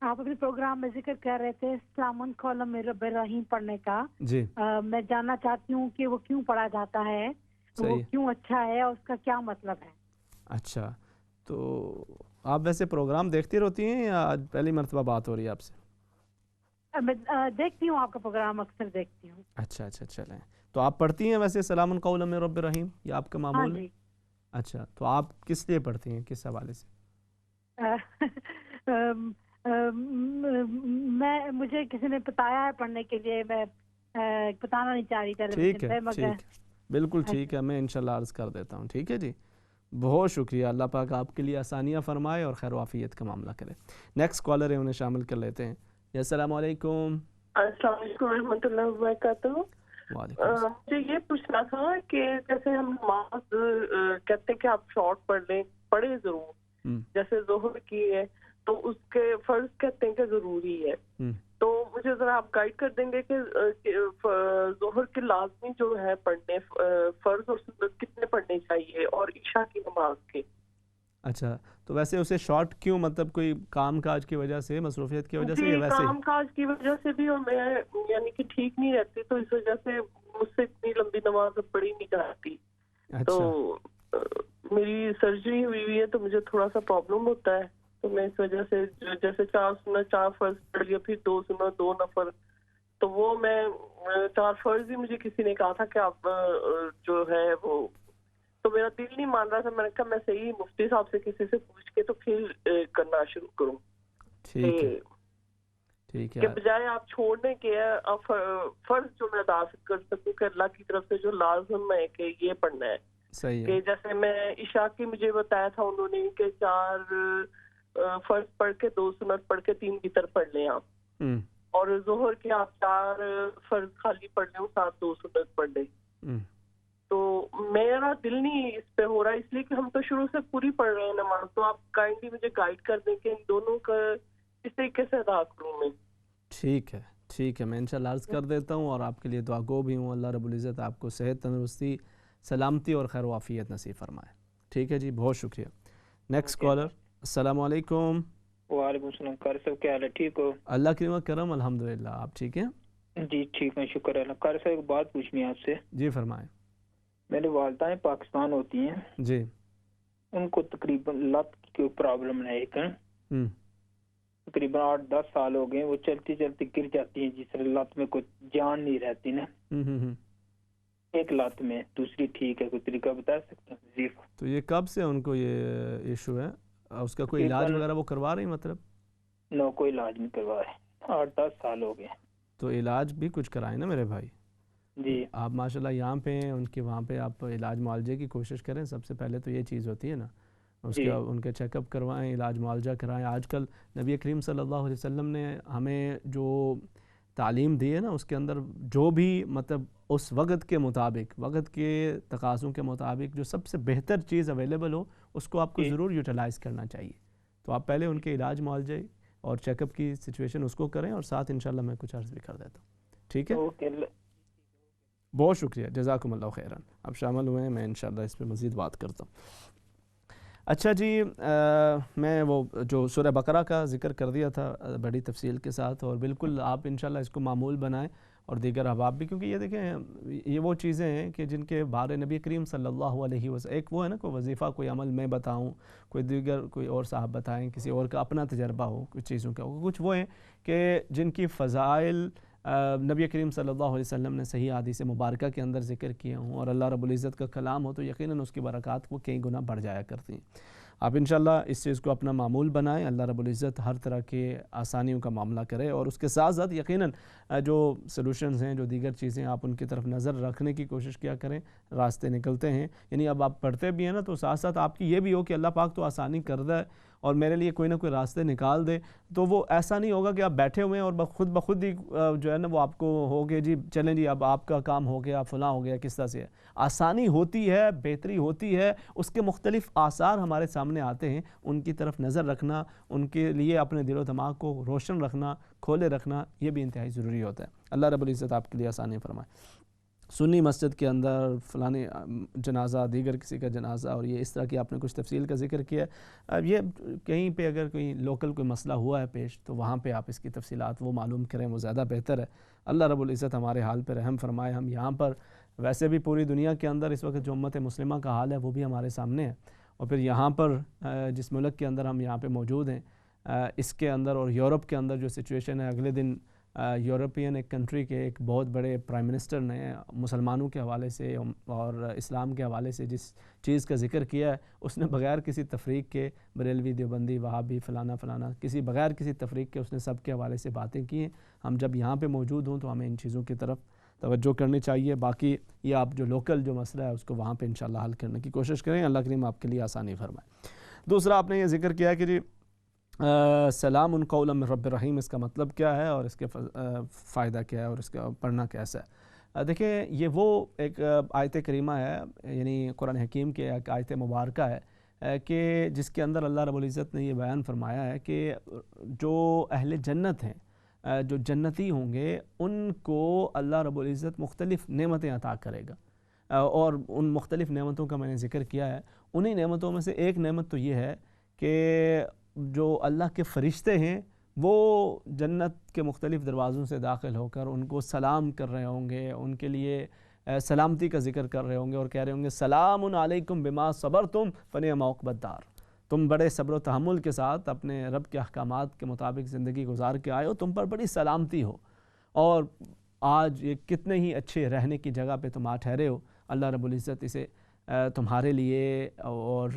J: آپ اپنے پروگرام میں ذکر کر رہے تھے سلام قولم رب الرحیم پڑھنے کا.
B: جی.
J: میں جاننا چاہتی ہوں کہ وہ کیوں پڑھا جاتا ہے، وہ کیوں اچھا ہے اور اس کا کیا مطلب ہے؟
B: اچھا، تو آپ ویسے پروگرام دیکھتی رہتی ہیں یا پہلی مرتبہ بات ہو رہی ہے آپ سے؟
J: میں دیکھتی ہوں، آپ کا پروگرام اکثر دیکھتی ہوں.
B: اچھا چلیں. تو آپ پڑھتی ہیں ویسے سلام قولا من رب الرحیم، یہ آپ کا معمول ہے؟ اچھا، تو آپ کس لیے پڑھتی ہیں، کس حوالے سے؟
J: مجھے کسی نے بتایا ہے پڑھنے کے لیے، میں بتانا نہیں چاہ رہی تھی.
B: ٹھیک ہے، بالکل ٹھیک ہے، میں انشاءاللہ عرض کر دیتا ہوں. ٹھیک ہے جی، بہت شکریہ. اللہ پاک آپ کے لیے آسانیاں فرمائے اور خیر و عافیت کا معاملہ کرے. نیکسٹ کالر ہے، انہیں شامل کر لیتے ہیں. السلام علیکم.
K: السلام علیکم ورحمۃ اللہ وبرکاتہ. مجھے یہ پوچھنا تھا کہ جیسے ہم نماز کہتے ہیں کہ آپ شارٹ پڑھ لیں، پڑھے ضرور، جیسے ظہر کی ہے تو اس کے فرض کہتے ہیں کہ ضروری ہے، تو مجھے ذرا آپ گائیڈ کر دیں گے کہ ظہر کے لازمی جو ہے پڑھنے فرض اور سنت کتنے پڑھنے چاہیے اور عشاء کی نماز کے؟
B: اچھا، تو ویسے اسے شارٹ کیوں، مطلب کوئی کام کاج کی وجہ سے، مصروفیت کی وجہ سے، یا ویسے
K: کام کاج کی وجہ سے بھی، اور میں یعنی کہ ٹھیک نہیں رہتی تو اس وجہ سے مجھ سے اتنی لمبی نماز پڑھی نہیں جاتی. تو میری سرجری ہوئی ہے تو مجھے تھوڑا سا پرابلم ہوتا ہے، تو میں اس وجہ سے جیسے 4 سنت 4 فرض پڑھ لیا، پھر 2 سنت 2 نفل، تو وہ میں 4 فرض ہی مجھے کسی نے کہا تھا کہ آپ جو ہے وہ، تو میرا دل نہیں مان رہا تھا، میں نے کہا میں صحیح مفتی صاحب سے کسی سے پوچھ کے تو پھر کرنا شروع کروں.
B: ٹھیک ہے
K: کہ بجائے آپ چھوڑنے کے فرض جو میں ادا کر سکوں کہ اللہ کی طرف سے جو لازم ہے کہ یہ پڑھنا ہے.
B: صحیح
K: کہ جیسے میں عشاء کی مجھے بتایا تھا انہوں نے کہ 4 فرض پڑھ کے 2 سنت پڑھ کے 3 وتر پڑھ لیں آپ، اور ظہر کے آپ 4 فرض خالی پڑھ لیں، 7 2 سنت پڑھ لیں. تو میرا دل نہیں اس پہ ہو رہا، اس لیے کہ ہم تو شروع سے پوری پڑھ رہے ہیں نماز. تو آپ کائنڈلی مجھے گائیڈ کر دیں کہ ان دونوں کا اس طریقے سے ادا کروں میں.
B: ٹھیک ہے، میں انشاءاللہ عرض کر دیتا ہوں، اور آپ کے لیے دعا گو بھی ہوں. اللہ رب العزت آپ کو صحت، تندرستی، سلامتی اور خیر و عافیت نصیب فرمائے. ٹھیک ہے جی، بہت شکریہ. Next caller. السلام علیکم.
L: وعلیکم السلام. قاری صاحب کیا حال ہے؟ ٹھیک ہو؟
B: اللہ کی نعمت کرم، الحمدللہ. آپ ٹھیک ہیں؟
L: جی ٹھیک ہے، شکر ہے. قاری صاحب ایک بات پوچھنی ہے آپ سے.
B: جی فرمائیں.
L: میرے والدہ پاکستان ہوتی ہیں
B: جی،
L: ان کو تقریباً لت کی پرابلم ہے ایک، تقریباً 8-10 سال ہو گئے. وہ چلتی چلتی گر جاتی ہیں، جس طرح لت میں کوئی جان نہیں رہتی نا، ایک لت میں، دوسری ٹھیک ہے. کوئی طریقہ بتا سکتے ہیں؟ جی. تو
B: یہ کب سے ان کو یہ ایشو ہے؟ اس کا کوئی علاج وغیرہ وہ کروا رہی؟ مطلب
L: نو، کوئی علاج نہیں کروا رہے، 8-10 سال ہو گئے. تو
B: علاج بھی کچھ کرائیں نا میرے بھائی.
L: جی
B: آپ ماشاءاللہ یہاں پہ ہیں، ان کے وہاں پہ آپ علاج معالجے کی کوشش کریں. سب سے پہلے تو یہ چیز ہوتی ہے نا، اس کے ان کے چیک اپ کروائیں، علاج معالجہ کرائیں. آج کل نبی کریم صلی اللہ علیہ وسلم نے ہمیں جو تعلیم دی ہے نا، اس کے اندر جو بھی مطلب اس وقت کے مطابق، وقت کے تقاضوں کے مطابق جو سب سے بہتر چیز اویلیبل ہو، اس کو آپ کو ضرور یوٹیلائز کرنا چاہیے. تو آپ پہلے ان کے علاج معالجے اور چیک اپ کی سچویشن اس کو کریں، اور ساتھ انشاءاللہ میں کچھ عرض بھی کر دیتا ہوں. ٹھیک ہے، بہت شکریہ، جزاکم اللہ خیرا. آپ شامل ہوئے ہیں، میں انشاءاللہ اس پہ مزید بات کرتا ہوں. اچھا جی، میں وہ جو سورہ بقرہ کا ذکر کر دیا تھا بڑی تفصیل کے ساتھ، اور بالکل آپ انشاءاللہ اس کو معمول بنائیں، اور دیگر احباب بھی، کیونکہ یہ دیکھیں یہ وہ چیزیں ہیں کہ جن کے بارے نبی کریم صلی اللہ علیہ وسلم، ایک وہ ہے نا کوئی وظیفہ، کوئی عمل میں بتاؤں، کوئی دیگر کوئی اور صاحب بتائیں، کسی اور کا اپنا تجربہ ہو کچھ چیزوں کا. کچھ وہ ہیں کہ جن کی فضائل نبی کریم صلی اللہ علیہ وسلم نے صحیح حدیث مبارکہ کے اندر ذکر کیے ہوں، اور اللہ رب العزت کا کلام ہو تو یقیناً اس کی برکات کو کئی گنا بڑھ جایا کرتی ہیں. آپ انشاءاللہ اس چیز کو اپنا معمول بنائیں. اللہ رب العزت ہر طرح کے آسانیوں کا معاملہ کرے، اور اس کے ساتھ ساتھ یقیناً جو سلوشنز ہیں، جو دیگر چیزیں، آپ ان کی طرف نظر رکھنے کی کوشش کیا کریں. راستے نکلتے ہیں، یعنی اب آپ پڑھتے بھی ہیں نا، تو ساتھ ساتھ آپ کی یہ بھی ہو کہ اللہ پاک تو آسانی کر دے اور میرے لیے کوئی نہ کوئی راستے نکال دے. تو وہ ایسا نہیں ہوگا کہ آپ بیٹھے ہوئے ہیں اور خود بخود ہی جو ہے نا وہ آپ کو ہو کہ جی چلیں جی اب آپ کا کام ہو گیا، فلاں ہو گیا. کس طرح سے ہے آسانی ہوتی ہے، بہتری ہوتی ہے، اس کے مختلف آثار ہمارے سامنے آتے ہیں. ان کی طرف نظر رکھنا، ان کے لیے اپنے دل و دماغ کو روشن رکھنا، کھولے رکھنا، یہ بھی انتہائی ضروری ہوتا ہے. اللہ رب العزت آپ کے لیے آسانی فرمائے. سنی مسجد کے اندر فلانے جنازہ، دیگر کسی کا جنازہ، اور یہ اس طرح کی آپ نے کچھ تفصیل کا ذکر کیا. اب یہ کہیں پہ اگر کوئی لوکل کوئی مسئلہ ہوا ہے پیش، تو وہاں پہ آپ اس کی تفصیلات وہ معلوم کریں، وہ زیادہ بہتر ہے. اللہ رب العزت ہمارے حال پہ رحم فرمائے. ہم یہاں پر ویسے بھی پوری دنیا کے اندر اس وقت جو امت مسلمہ کا حال ہے وہ بھی ہمارے سامنے ہے، اور پھر یہاں پر جس ملک کے اندر ہم یہاں پہ موجود ہیں اس کے اندر، اور یورپ کے اندر جو سچویشن ہے. اگلے دن یورپین ایک کنٹری کے ایک بہت بڑے پرائم منسٹر نے مسلمانوں کے حوالے سے اور اسلام کے حوالے سے جس چیز کا ذکر کیا ہے، اس نے بغیر کسی تفریق کے، بریلوی، دیوبندی، وہابی، فلانا فلانا، بغیر کسی تفریق کے اس نے سب کے حوالے سے باتیں کی ہیں. ہم جب یہاں پہ موجود ہوں تو ہمیں ان چیزوں کی طرف توجہ کرنی چاہیے. باقی یہ آپ جو لوکل جو مسئلہ ہے اس کو وہاں پہ انشاءاللہ حل کرنے کی کوشش کریں. اللہ کریم آپ کے لیے آسانی فرمائے. دوسرا آپ نے یہ ذکر کیا کہ جی سلام قولا من رب الرحیم، اس کا مطلب کیا ہے اور اس کے فائدہ کیا ہے اور اس کا پڑھنا کیسا ہے. دیکھیں یہ وہ ایک آیت کریمہ ہے، یعنی قرآن حکیم کے ایک آیت مبارکہ ہے کہ جس کے اندر اللہ رب العزت نے یہ بیان فرمایا ہے کہ جو اہل جنت ہیں، جو جنتی ہوں گے، ان کو اللہ رب العزت مختلف نعمتیں عطا کرے گا، اور ان مختلف نعمتوں کا میں نے ذکر کیا ہے۔ انہی نعمتوں میں سے ایک نعمت تو یہ ہے کہ جو اللہ کے فرشتے ہیں وہ جنت کے مختلف دروازوں سے داخل ہو کر ان کو سلام کر رہے ہوں گے، ان کے لیے سلامتی کا ذکر کر رہے ہوں گے اور کہہ رہے ہوں گے سلام علیکم بما صبرتم فنعم عقبی الدار، تم بڑے صبر و تحمل کے ساتھ اپنے رب کے احکامات کے مطابق زندگی گزار کے آئے ہو، تم پر بڑی سلامتی ہو، اور آج یہ کتنے ہی اچھے رہنے کی جگہ پہ تم آ ٹھہرے ہو، اللہ رب العزت اسے تمہارے لیے اور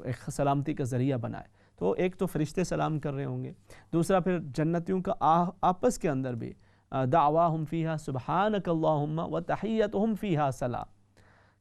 B: ایک سلامتی کا ذریعہ بنائے۔ تو ایک تو فرشتے سلام کر رہے ہوں گے، دوسرا پھر جنتیوں کا آپس کے اندر بھی دعواہم فیہا سبحانک اللہم وتحیتہم فیہا سلام،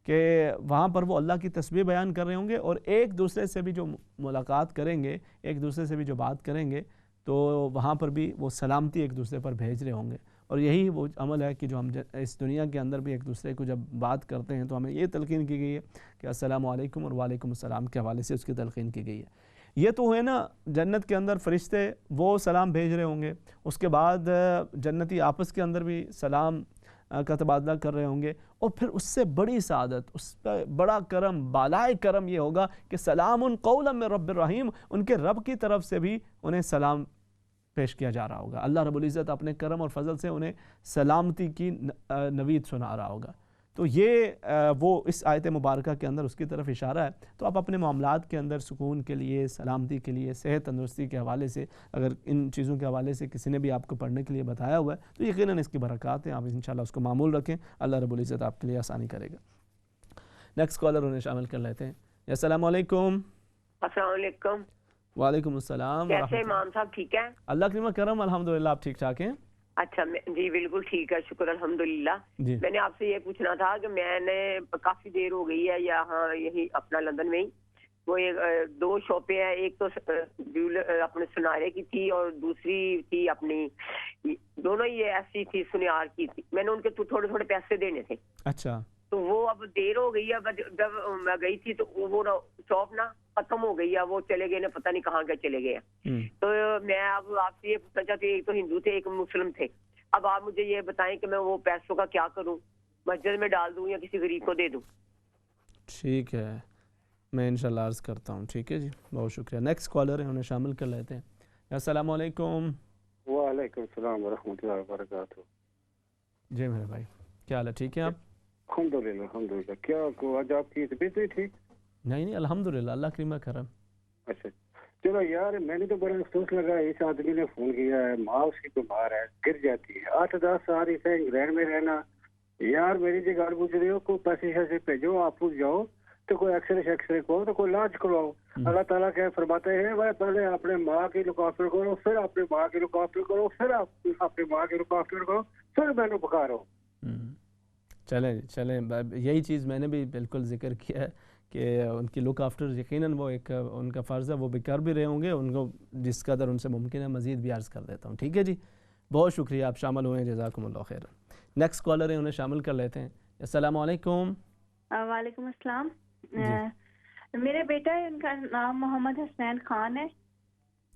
B: کہ وہاں پر وہ اللہ کی تسبیح بیان کر رہے ہوں گے اور ایک دوسرے سے بھی جو ملاقات کریں گے، ایک دوسرے سے بھی جو بات کریں گے، تو وہاں پر بھی وہ سلامتی ایک دوسرے پر بھیج رہے ہوں گے۔ اور یہی وہ عمل ہے کہ جو ہم اس دنیا کے اندر بھی ایک دوسرے کو جب بات کرتے ہیں تو ہمیں یہ تلقین کی گئی ہے کہ السلام علیکم اور وعلیکم السلام کے حوالے سے اس کی تلقین کی گئی ہے۔ یہ تو ہوئے نا جنت کے اندر فرشتے وہ سلام بھیج رہے ہوں گے، اس کے بعد جنتی آپس کے اندر بھی سلام کا تبادلہ کر رہے ہوں گے، اور پھر اس سے بڑی سعادت، اس پہ بڑا کرم، بالائے کرم یہ ہوگا کہ سلام قولا من رب الرحیم، ان کے رب کی طرف سے بھی انہیں سلام پیش کیا جا رہا ہوگا۔ اللہ رب العزت اپنے کرم اور فضل سے انہیں سلامتی کی نوید سنا رہا ہوگا۔ تو یہ وہ اس آیت مبارکہ کے اندر اس کی طرف اشارہ ہے۔ تو آپ اپنے معاملات کے اندر سکون کے لیے، سلامتی کے لیے، صحت تندرستی کے حوالے سے اگر ان چیزوں کے حوالے سے کسی نے بھی آپ کو پڑھنے کے لیے بتایا ہوا ہے تو یقیناً اس کی برکات ہیں، آپ انشاءاللہ اس کو معمول رکھیں، اللہ رب العزت آپ کے لیے آسانی کرے گا۔ نیکسٹ کالر انہیں شامل کر لیتے ہیں۔ السلام علیکم۔
M: السلام علیکم۔
B: وعلیکم السلام۔
M: کیسے امام صاحب، ٹھیک ہیں؟
B: اللہ کا کرم، الحمدللہ آپ ٹھیک ٹھاک ہیں؟
M: اچھا جی بالکل ٹھیک ہے، شکر الحمدللہ۔ میں نے آپ سے یہ پوچھنا تھا کہ میں نے کافی دیر ہو گئی ہے یہاں یہی اپنا لندن میں ہی، وہ دو شاپیں ہیں، ایک تو اپنے سنارے کی تھی اور دوسری تھی اپنی، دونوں ہی ایسی تھی سنیار کی تھی، میں نے ان کے تھوڑے تھوڑے پیسے دینے تھے۔
B: اچھا۔
M: تو وہ اب دیر ہو گئی ہے، جب میں گئی تھی تو وہ شاپ نا ختم ہو گئی ہے، وہ چلے گئے نا، پتہ نہیں کہاں کے چلے گئے ہیں۔ تو میں اب آپ سے یہ پوچھنا چاہتی ہوں، ایک تو ہندو تھے ایک مسلم تھے، اب آپ مجھے یہ بتائیں کہ میں وہ پیسوں کا کیا کروں، مسجد میں ڈال دوں یا کسی غریب کو دے دوں؟
B: ٹھیک ہے، میں انشاءاللہ عرض کرتا ہوں۔ ٹھیک ہے جی، بہت شکریہ۔ نیکسٹ کالر ہے، انہیں شامل کر لیتے ہیں۔ السلام علیکم۔
N: وعلیکم السلام ورحمۃ اللہ وبرکاتہ۔
B: جی میرے بھائی، کیا حال ہے؟ ٹھیک ہے آپ؟
N: الحمدللہ الحمدللہ۔ کیا آج آپ کی طبیعت نہیں ٹھیک؟
B: نہیں الحمدللہ، اللہ کریم کرم۔
N: اچھا چلو یار، میں نے تو بڑا افسوس لگا، اس آدمی نے فون کیا ہے، ماں اس کی بیمار ہے، گر جاتی ہے، 8-10 سال اسے انگلینڈ میں رہنا، یار میری جگہ پوچھ رہے ہو، کوئی پیسے سے بھیجو، آپ پوچھ جاؤ تو کوئی ایکسرے کو تو کوئی علاج کرواؤ۔ اللہ تعالیٰ کیا فرماتے ہیں، بھائی پہلے اپنے ماں کی لکافر کرو، پھر اپنی ماں کی لکافر کرو، پھر اپنی ماں کی لکافر کرو، پھر میں نے پکارو۔
B: چلیں یہی چیز میں نے بھی بالکل ذکر کیا ہے کہ ان کی لک آفٹر یقیناً وہ ایک ان کا فرض ہے، وہ بھی کر بھی رہے ہوں گے، ان کو جس قدر ان سے ممکن ہے مزید بھی عرض کر دیتا ہوں۔ ٹھیک ہے جی، بہت شکریہ، آپ شامل ہوئے ہیں، جزاکم اللہ خیر۔ نیکسٹ کالر ہیں، انہیں شامل کر لیتے ہیں۔ السلام علیکم۔
E: وعلیکم السلام۔ میرے بیٹا ہے، ان کا نام محمد حسنین خان ہے۔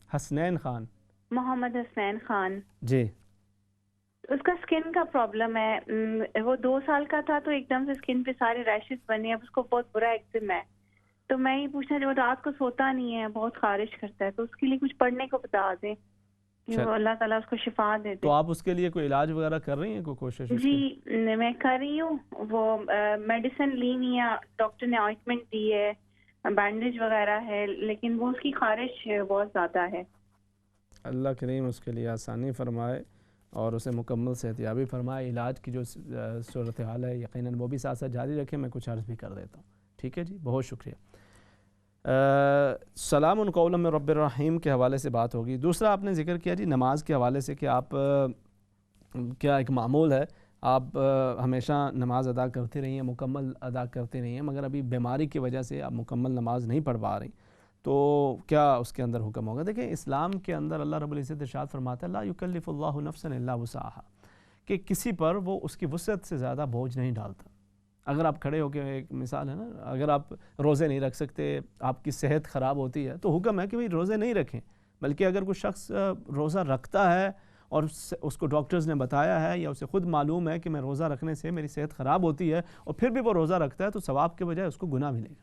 B: حسنین خان؟
E: محمد حسنین خان
B: جی۔
E: اس کا سکن کا پرابلم ہے، وہ 2 سال کا تھا تو ایک دم سے سکن پہ سارے ریشز بنے، اب اس کو بہت برا ایکزیم ہے، تو میں یہ پوچھنا چاہوں، رات کو سوتا نہیں ہے، بہت خارش کرتا ہے، تو اس کے لیے کچھ پڑھنے کو بتا دیں کہ وہ اللہ تعالیٰ اس کو شفا دے دے۔
B: تو آپ اس کے لیے کوئی علاج وغیرہ کر رہی ہیں، کوئی کوشش؟
E: جی میں کر رہی ہوں، وہ میڈیسن لی نہیں ہے، ڈاکٹر نے آئنٹمنٹ دی ہے، بینڈیج وغیرہ ہے، لیکن وہ اس کی خارش بہت زیادہ ہے۔
B: اللہ کریم اس کے لیے آسانی فرمائے اور اسے مکمل صحتیابی فرمائے۔ علاج کی جو صورتحال ہے یقیناً وہ بھی ساتھ ساتھ جاری رکھیں، میں کچھ عرض بھی کر دیتا ہوں۔ ٹھیک ہے جی، بہت شکریہ۔ سلام قولا من رب الرحیم کے حوالے سے بات ہوگی۔ دوسرا آپ نے ذکر کیا جی نماز کے حوالے سے کہ آپ کیا ایک معمول ہے، آپ ہمیشہ نماز ادا کرتے رہی ہیں، مکمل ادا کرتے رہی ہیں، مگر ابھی بیماری کی وجہ سے آپ مکمل نماز نہیں پڑھ پا رہی، تو کیا اس کے اندر حکم ہوگا؟ دیکھیں اسلام کے اندر اللہ رب العزت ارشاد فرماتا ہے لا یکلف اللہ نفسا الا وسعها، کہ کسی پر وہ اس کی وسعت سے زیادہ بوجھ نہیں ڈالتا۔ اگر آپ کھڑے ہو کے, ایک مثال ہے نا, اگر آپ روزے نہیں رکھ سکتے, آپ کی صحت خراب ہوتی ہے, تو حکم ہے کہ بھئی روزے نہیں رکھیں. بلکہ اگر کوئی شخص روزہ رکھتا ہے اور اس کو ڈاکٹرز نے بتایا ہے یا اسے خود معلوم ہے کہ میں روزہ رکھنے سے میری صحت خراب ہوتی ہے, اور پھر بھی وہ روزہ رکھتا ہے, تو ثواب کے بجائے اس کو گناہ ملے گا.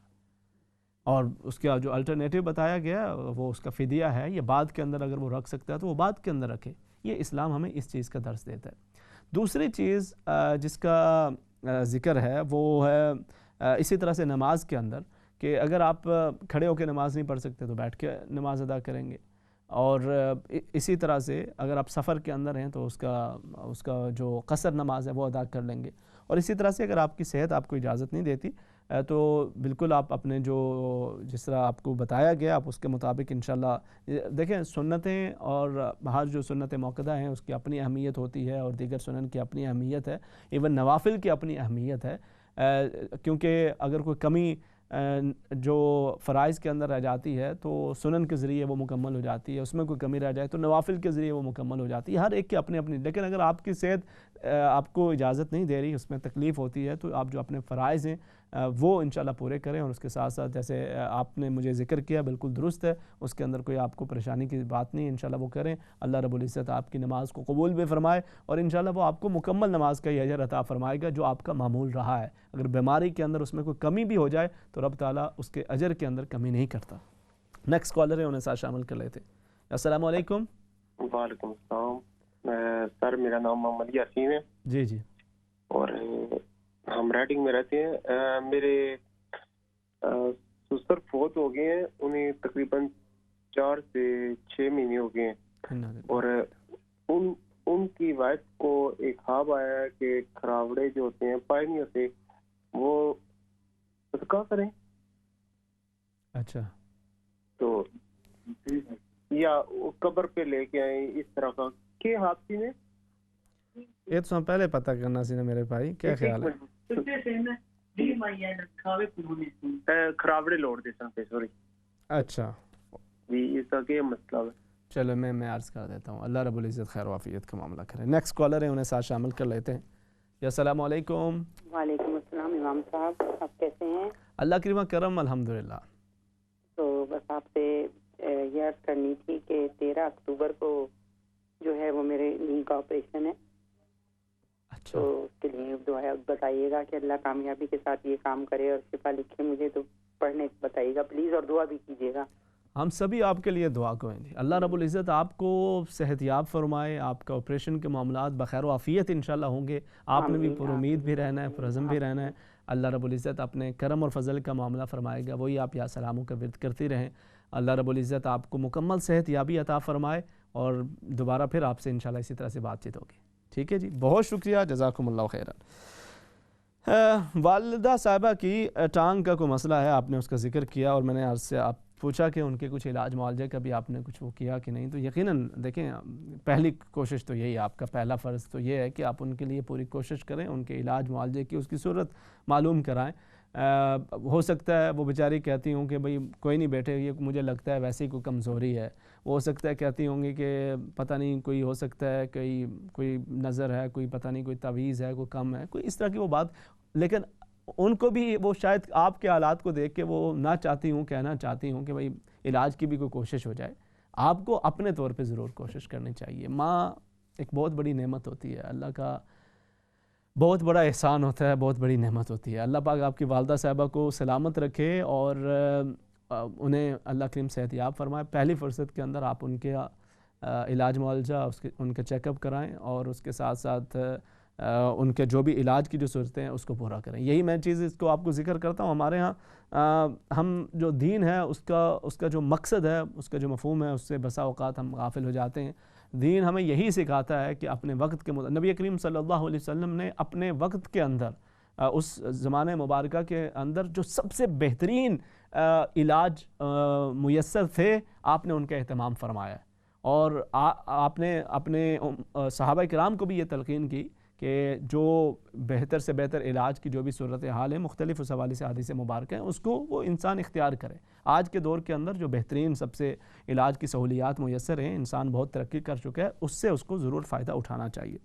B: اور اس کا جو الٹرنیٹیو بتایا گیا وہ اس کا فدیہ ہے, یا بعد کے اندر اگر وہ رکھ سکتا ہے تو وہ بعد کے اندر رکھے. یہ اسلام ہمیں اس چیز کا درس دیتا ہے. دوسری چیز جس کا ذکر ہے وہ ہے اسی طرح سے نماز کے اندر, کہ اگر آپ کھڑے ہو کے نماز نہیں پڑھ سکتے تو بیٹھ کے نماز ادا کریں گے, اور اسی طرح سے اگر آپ سفر کے اندر ہیں تو اس کا جو قصر نماز ہے وہ ادا کر لیں گے. اور اسی طرح سے اگر آپ کی صحت آپ کو اجازت نہیں دیتی تو بالکل آپ اپنے جو جس طرح آپ کو بتایا گیا آپ اس کے مطابق انشاءاللہ دیکھیں. سنتیں اور ہر جو سنت موقدہ ہیں اس کی اپنی اہمیت ہوتی ہے, اور دیگر سنن کی اپنی اہمیت ہے, ایون نوافل کی اپنی اہمیت ہے, کیونکہ اگر کوئی کمی جو فرائض کے اندر رہ جاتی ہے تو سنن کے ذریعے وہ مکمل ہو جاتی ہے, اس میں کوئی کمی رہ جائے تو نوافل کے ذریعے وہ مکمل ہو جاتی ہے. ہر ایک کی اپنی اپنی, لیکن اگر آپ کی صحت آپ کو اجازت نہیں دے رہی, اس میں تکلیف ہوتی ہے, تو آپ جو اپنے فرائض ہیں وہ انشاءاللہ پورے کریں. اور اس کے ساتھ ساتھ جیسے آپ نے مجھے ذکر کیا بالکل درست ہے, اس کے اندر کوئی آپ کو پریشانی کی بات نہیں, انشاءاللہ وہ کریں. اللہ رب العزت آپ کی نماز کو قبول بھی فرمائے, اور انشاءاللہ وہ آپ کو مکمل نماز کا یہ اجر عطا فرمائے گا جو آپ کا معمول رہا ہے. اگر بیماری کے اندر اس میں کوئی کمی بھی ہو جائے تو رب تعالیٰ اس کے اجر کے اندر کمی نہیں کرتا. نیکسٹ کالر ہے, انہیں ساتھ شامل کر لیتے. السلام علیکم.
O: وعلیکم السلام. سر میرا نام محمد یاسین ہے.
B: جی جی.
O: اور ہم ریڈنگ میں رہتے ہیں. میرے سسر فوت ہو گئے ہیں, انہیں تقریباً 4 سے 6 مہینے ہو گئے ہیں, اور ان کی وائف کو ایک خواب آیا ہے کہ کھراوڑے جو ہوتے ہیں پائنیوں سے وہ صدقہ کریں.
B: اچھا.
O: تو یا قبر پہ لے کے آئیں, اس طرح کا کیا حادثے میں
B: یہ تو پہلے پتہ کرنا سی نا میرے بھائی, کیا خیال ہے؟
O: کھراوڑے لوٹ دے سن سوری.
B: اچھا
O: جی, اس کا کیا مسئلہ ہے؟
B: چلو میں عرض کر دیتا ہوں. اللہ رب العزت خیر و عافیت کا معاملہ کرے. نیکسٹ کالر ہے, انہیں ساتھ شامل کر لیتے ہیں. السلام علیکم.
P: وعلیکم السلام. امام صاحب آپ کیسے ہیں؟
B: اللہ کریم کرم الحمدللہ.
P: تو بس آپ سے یہ عرض کرنی تھی کہ 13 اکتوبر کو جو ہے وہ میرے نی کا آپریشن ہے.
B: اچھا.
P: تو اس کے لیے دعا بتائیے گا کہ اللہ کامیابی کے ساتھ یہ کام کرے اور شفا لکھے مجھے, تو پڑھنے بتائیے گا پلیز, اور دعا بھی کیجیے گا.
B: ہم سبھی آپ کے لیے دعا کریں گے. اللہ رب العزت آپ کو صحت یاب فرمائے, آپ کا آپریشن کے معاملات بخیر و عافیت انشاءاللہ ہوں گے. آپ نے بھی پر امید بھی رہنا ہے, پر عزم بھی رہنا ہے. اللہ رب العزت اپنے کرم اور فضل کا معاملہ فرمائے گا, وہی آپ یا سلاموں کا ورد کرتی رہیں. اللہ رب العزت آپ کو مکمل صحت یابی عطا فرمائے, اور دوبارہ پھر آپ سے انشاءاللہ اسی طرح سے بات چیت ہوگی. ٹھیک ہے جی, بہت شکریہ, جزاکم اللہ خیرا. والدہ صاحبہ کی ٹانگ کا کوئی مسئلہ ہے, آپ نے اس کا ذکر کیا, اور میں نے عرض سے آپ پوچھا کہ ان کے کچھ علاج معالجے کا بھی آپ نے کچھ وہ کیا کہ نہیں. تو یقیناً دیکھیں, پہلی کوشش تو یہی ہے, آپ کا پہلا فرض تو یہ ہے کہ آپ ان کے لیے پوری کوشش کریں, ان کے علاج معالجے کی اس کی صورت معلوم کرائیں. ہو سکتا ہے وہ بیچاری کہتی ہوں کہ بھئی کوئی نہیں بیٹھے, یہ مجھے لگتا ہے ویسے ہی کوئی کمزوری ہے. وہ ہو سکتا ہے کہتی ہوں گی کہ پتہ نہیں کوئی ہو سکتا ہے کوئی نظر ہے, کوئی پتہ نہیں کوئی تعویذ ہے, کوئی کم ہے, کوئی اس طرح کی وہ بات. لیکن ان کو بھی وہ شاید آپ کے حالات کو دیکھ کے وہ نہ چاہتی ہوں, کہنا چاہتی ہوں کہ بھئی علاج کی بھی کوئی کوشش ہو جائے. آپ کو اپنے طور پہ ضرور کوشش کرنی چاہیے. ماں ایک بہت بڑی نعمت ہوتی ہے, اللہ کا بہت بڑا احسان ہوتا ہے, بہت بڑی نعمت ہوتی ہے. اللہ پاک آپ کی والدہ صاحبہ کو سلامت رکھے اور انہیں اللہ کریم صحت یاب فرمائے. پہلی فرصت کے اندر آپ ان کے علاج معالجہ ان کے چیک اپ کرائیں, اور اس کے ساتھ ساتھ ان کے جو بھی علاج کی جو صورتیں ہیں اس کو پورا کریں. یہی میں چیز اس کو آپ کو ذکر کرتا ہوں. ہمارے ہاں ہم جو دین ہے اس کا جو مقصد ہے, اس کا جو مفہوم ہے, اس سے بسا اوقات ہم غافل ہو جاتے ہیں. دین ہمیں یہی سکھاتا ہے کہ اپنے وقت کے نبی کریم صلی اللہ علیہ وسلم نے اپنے وقت کے اندر, اس زمانے مبارکہ کے اندر جو سب سے بہترین علاج میسر تھے, آپ نے ان کا اہتمام فرمایا, اور آپ نے اپنے صحابہ کرام کو بھی یہ تلقین کی کہ جو بہتر سے بہتر علاج کی جو بھی صورت حال ہے مختلف اس حوالے سے حدیث مبارک ہیں, اس کو وہ انسان اختیار کرے. آج کے دور کے اندر جو بہترین سب سے علاج کی سہولیات میسر ہیں, انسان بہت ترقی کر چکا ہے, اس سے اس کو ضرور فائدہ اٹھانا چاہیے.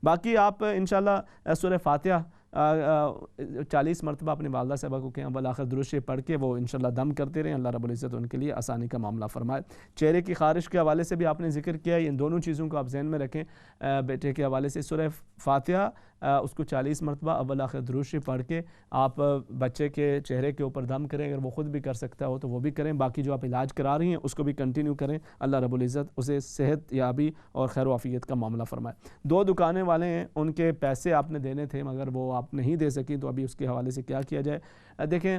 B: باقی آپ انشاءاللہ سورہ فاتحہ 40 مرتبہ اپنی والدہ صاحبہ کو کہیں اول آخر درود شریف پڑھ کے وہ انشاءاللہ دم کرتے رہیں، اللہ رب العزت ان کے لیے آسانی کا معاملہ فرمائے۔ چہرے کی خارش کے حوالے سے بھی آپ نے ذکر کیا ہے، ان دونوں چیزوں کو آپ ذہن میں رکھیں۔ بیٹے کے حوالے سے سورہ فاتحہ اس کو 40 مرتبہ اول آخر درود شریف پڑھ کے آپ بچے کے چہرے کے اوپر دم کریں، اگر وہ خود بھی کر سکتا ہو تو وہ بھی کریں، باقی جو آپ علاج کرا رہی ہیں اس کو بھی کنٹینیو کریں، اللہ رب العزت اسے صحت یابی اور خیر و عافیت کا معاملہ فرمائے۔ 2 دکانیں والے ہیں، ان کے پیسے آپ نے دینے تھے مگر وہ آپ نہیں دے سکی، تو ابھی اس کے حوالے سے کیا کیا جائے؟ دیکھیں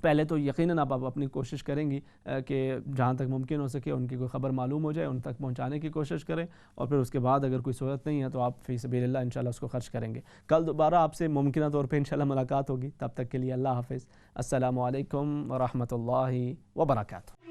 B: پہلے تو یقیناً آپ اپنی کوشش کریں گی کہ جہاں تک ممکن ہو سکے ان کی کوئی خبر معلوم ہو جائے، ان تک پہنچانے کی کوشش کریں، اور پھر اس کے بعد اگر کوئی صورت نہیں ہے تو آپ فی سبیل اللہ انشاءاللہ اس کو خرچ کریں گے۔ کل دوبارہ آپ سے ممکنہ طور پہ انشاءاللہ ملاقات ہوگی، تب تک کے لیے اللہ حافظ، السلام علیکم ورحمۃ اللہ وبرکاتہ۔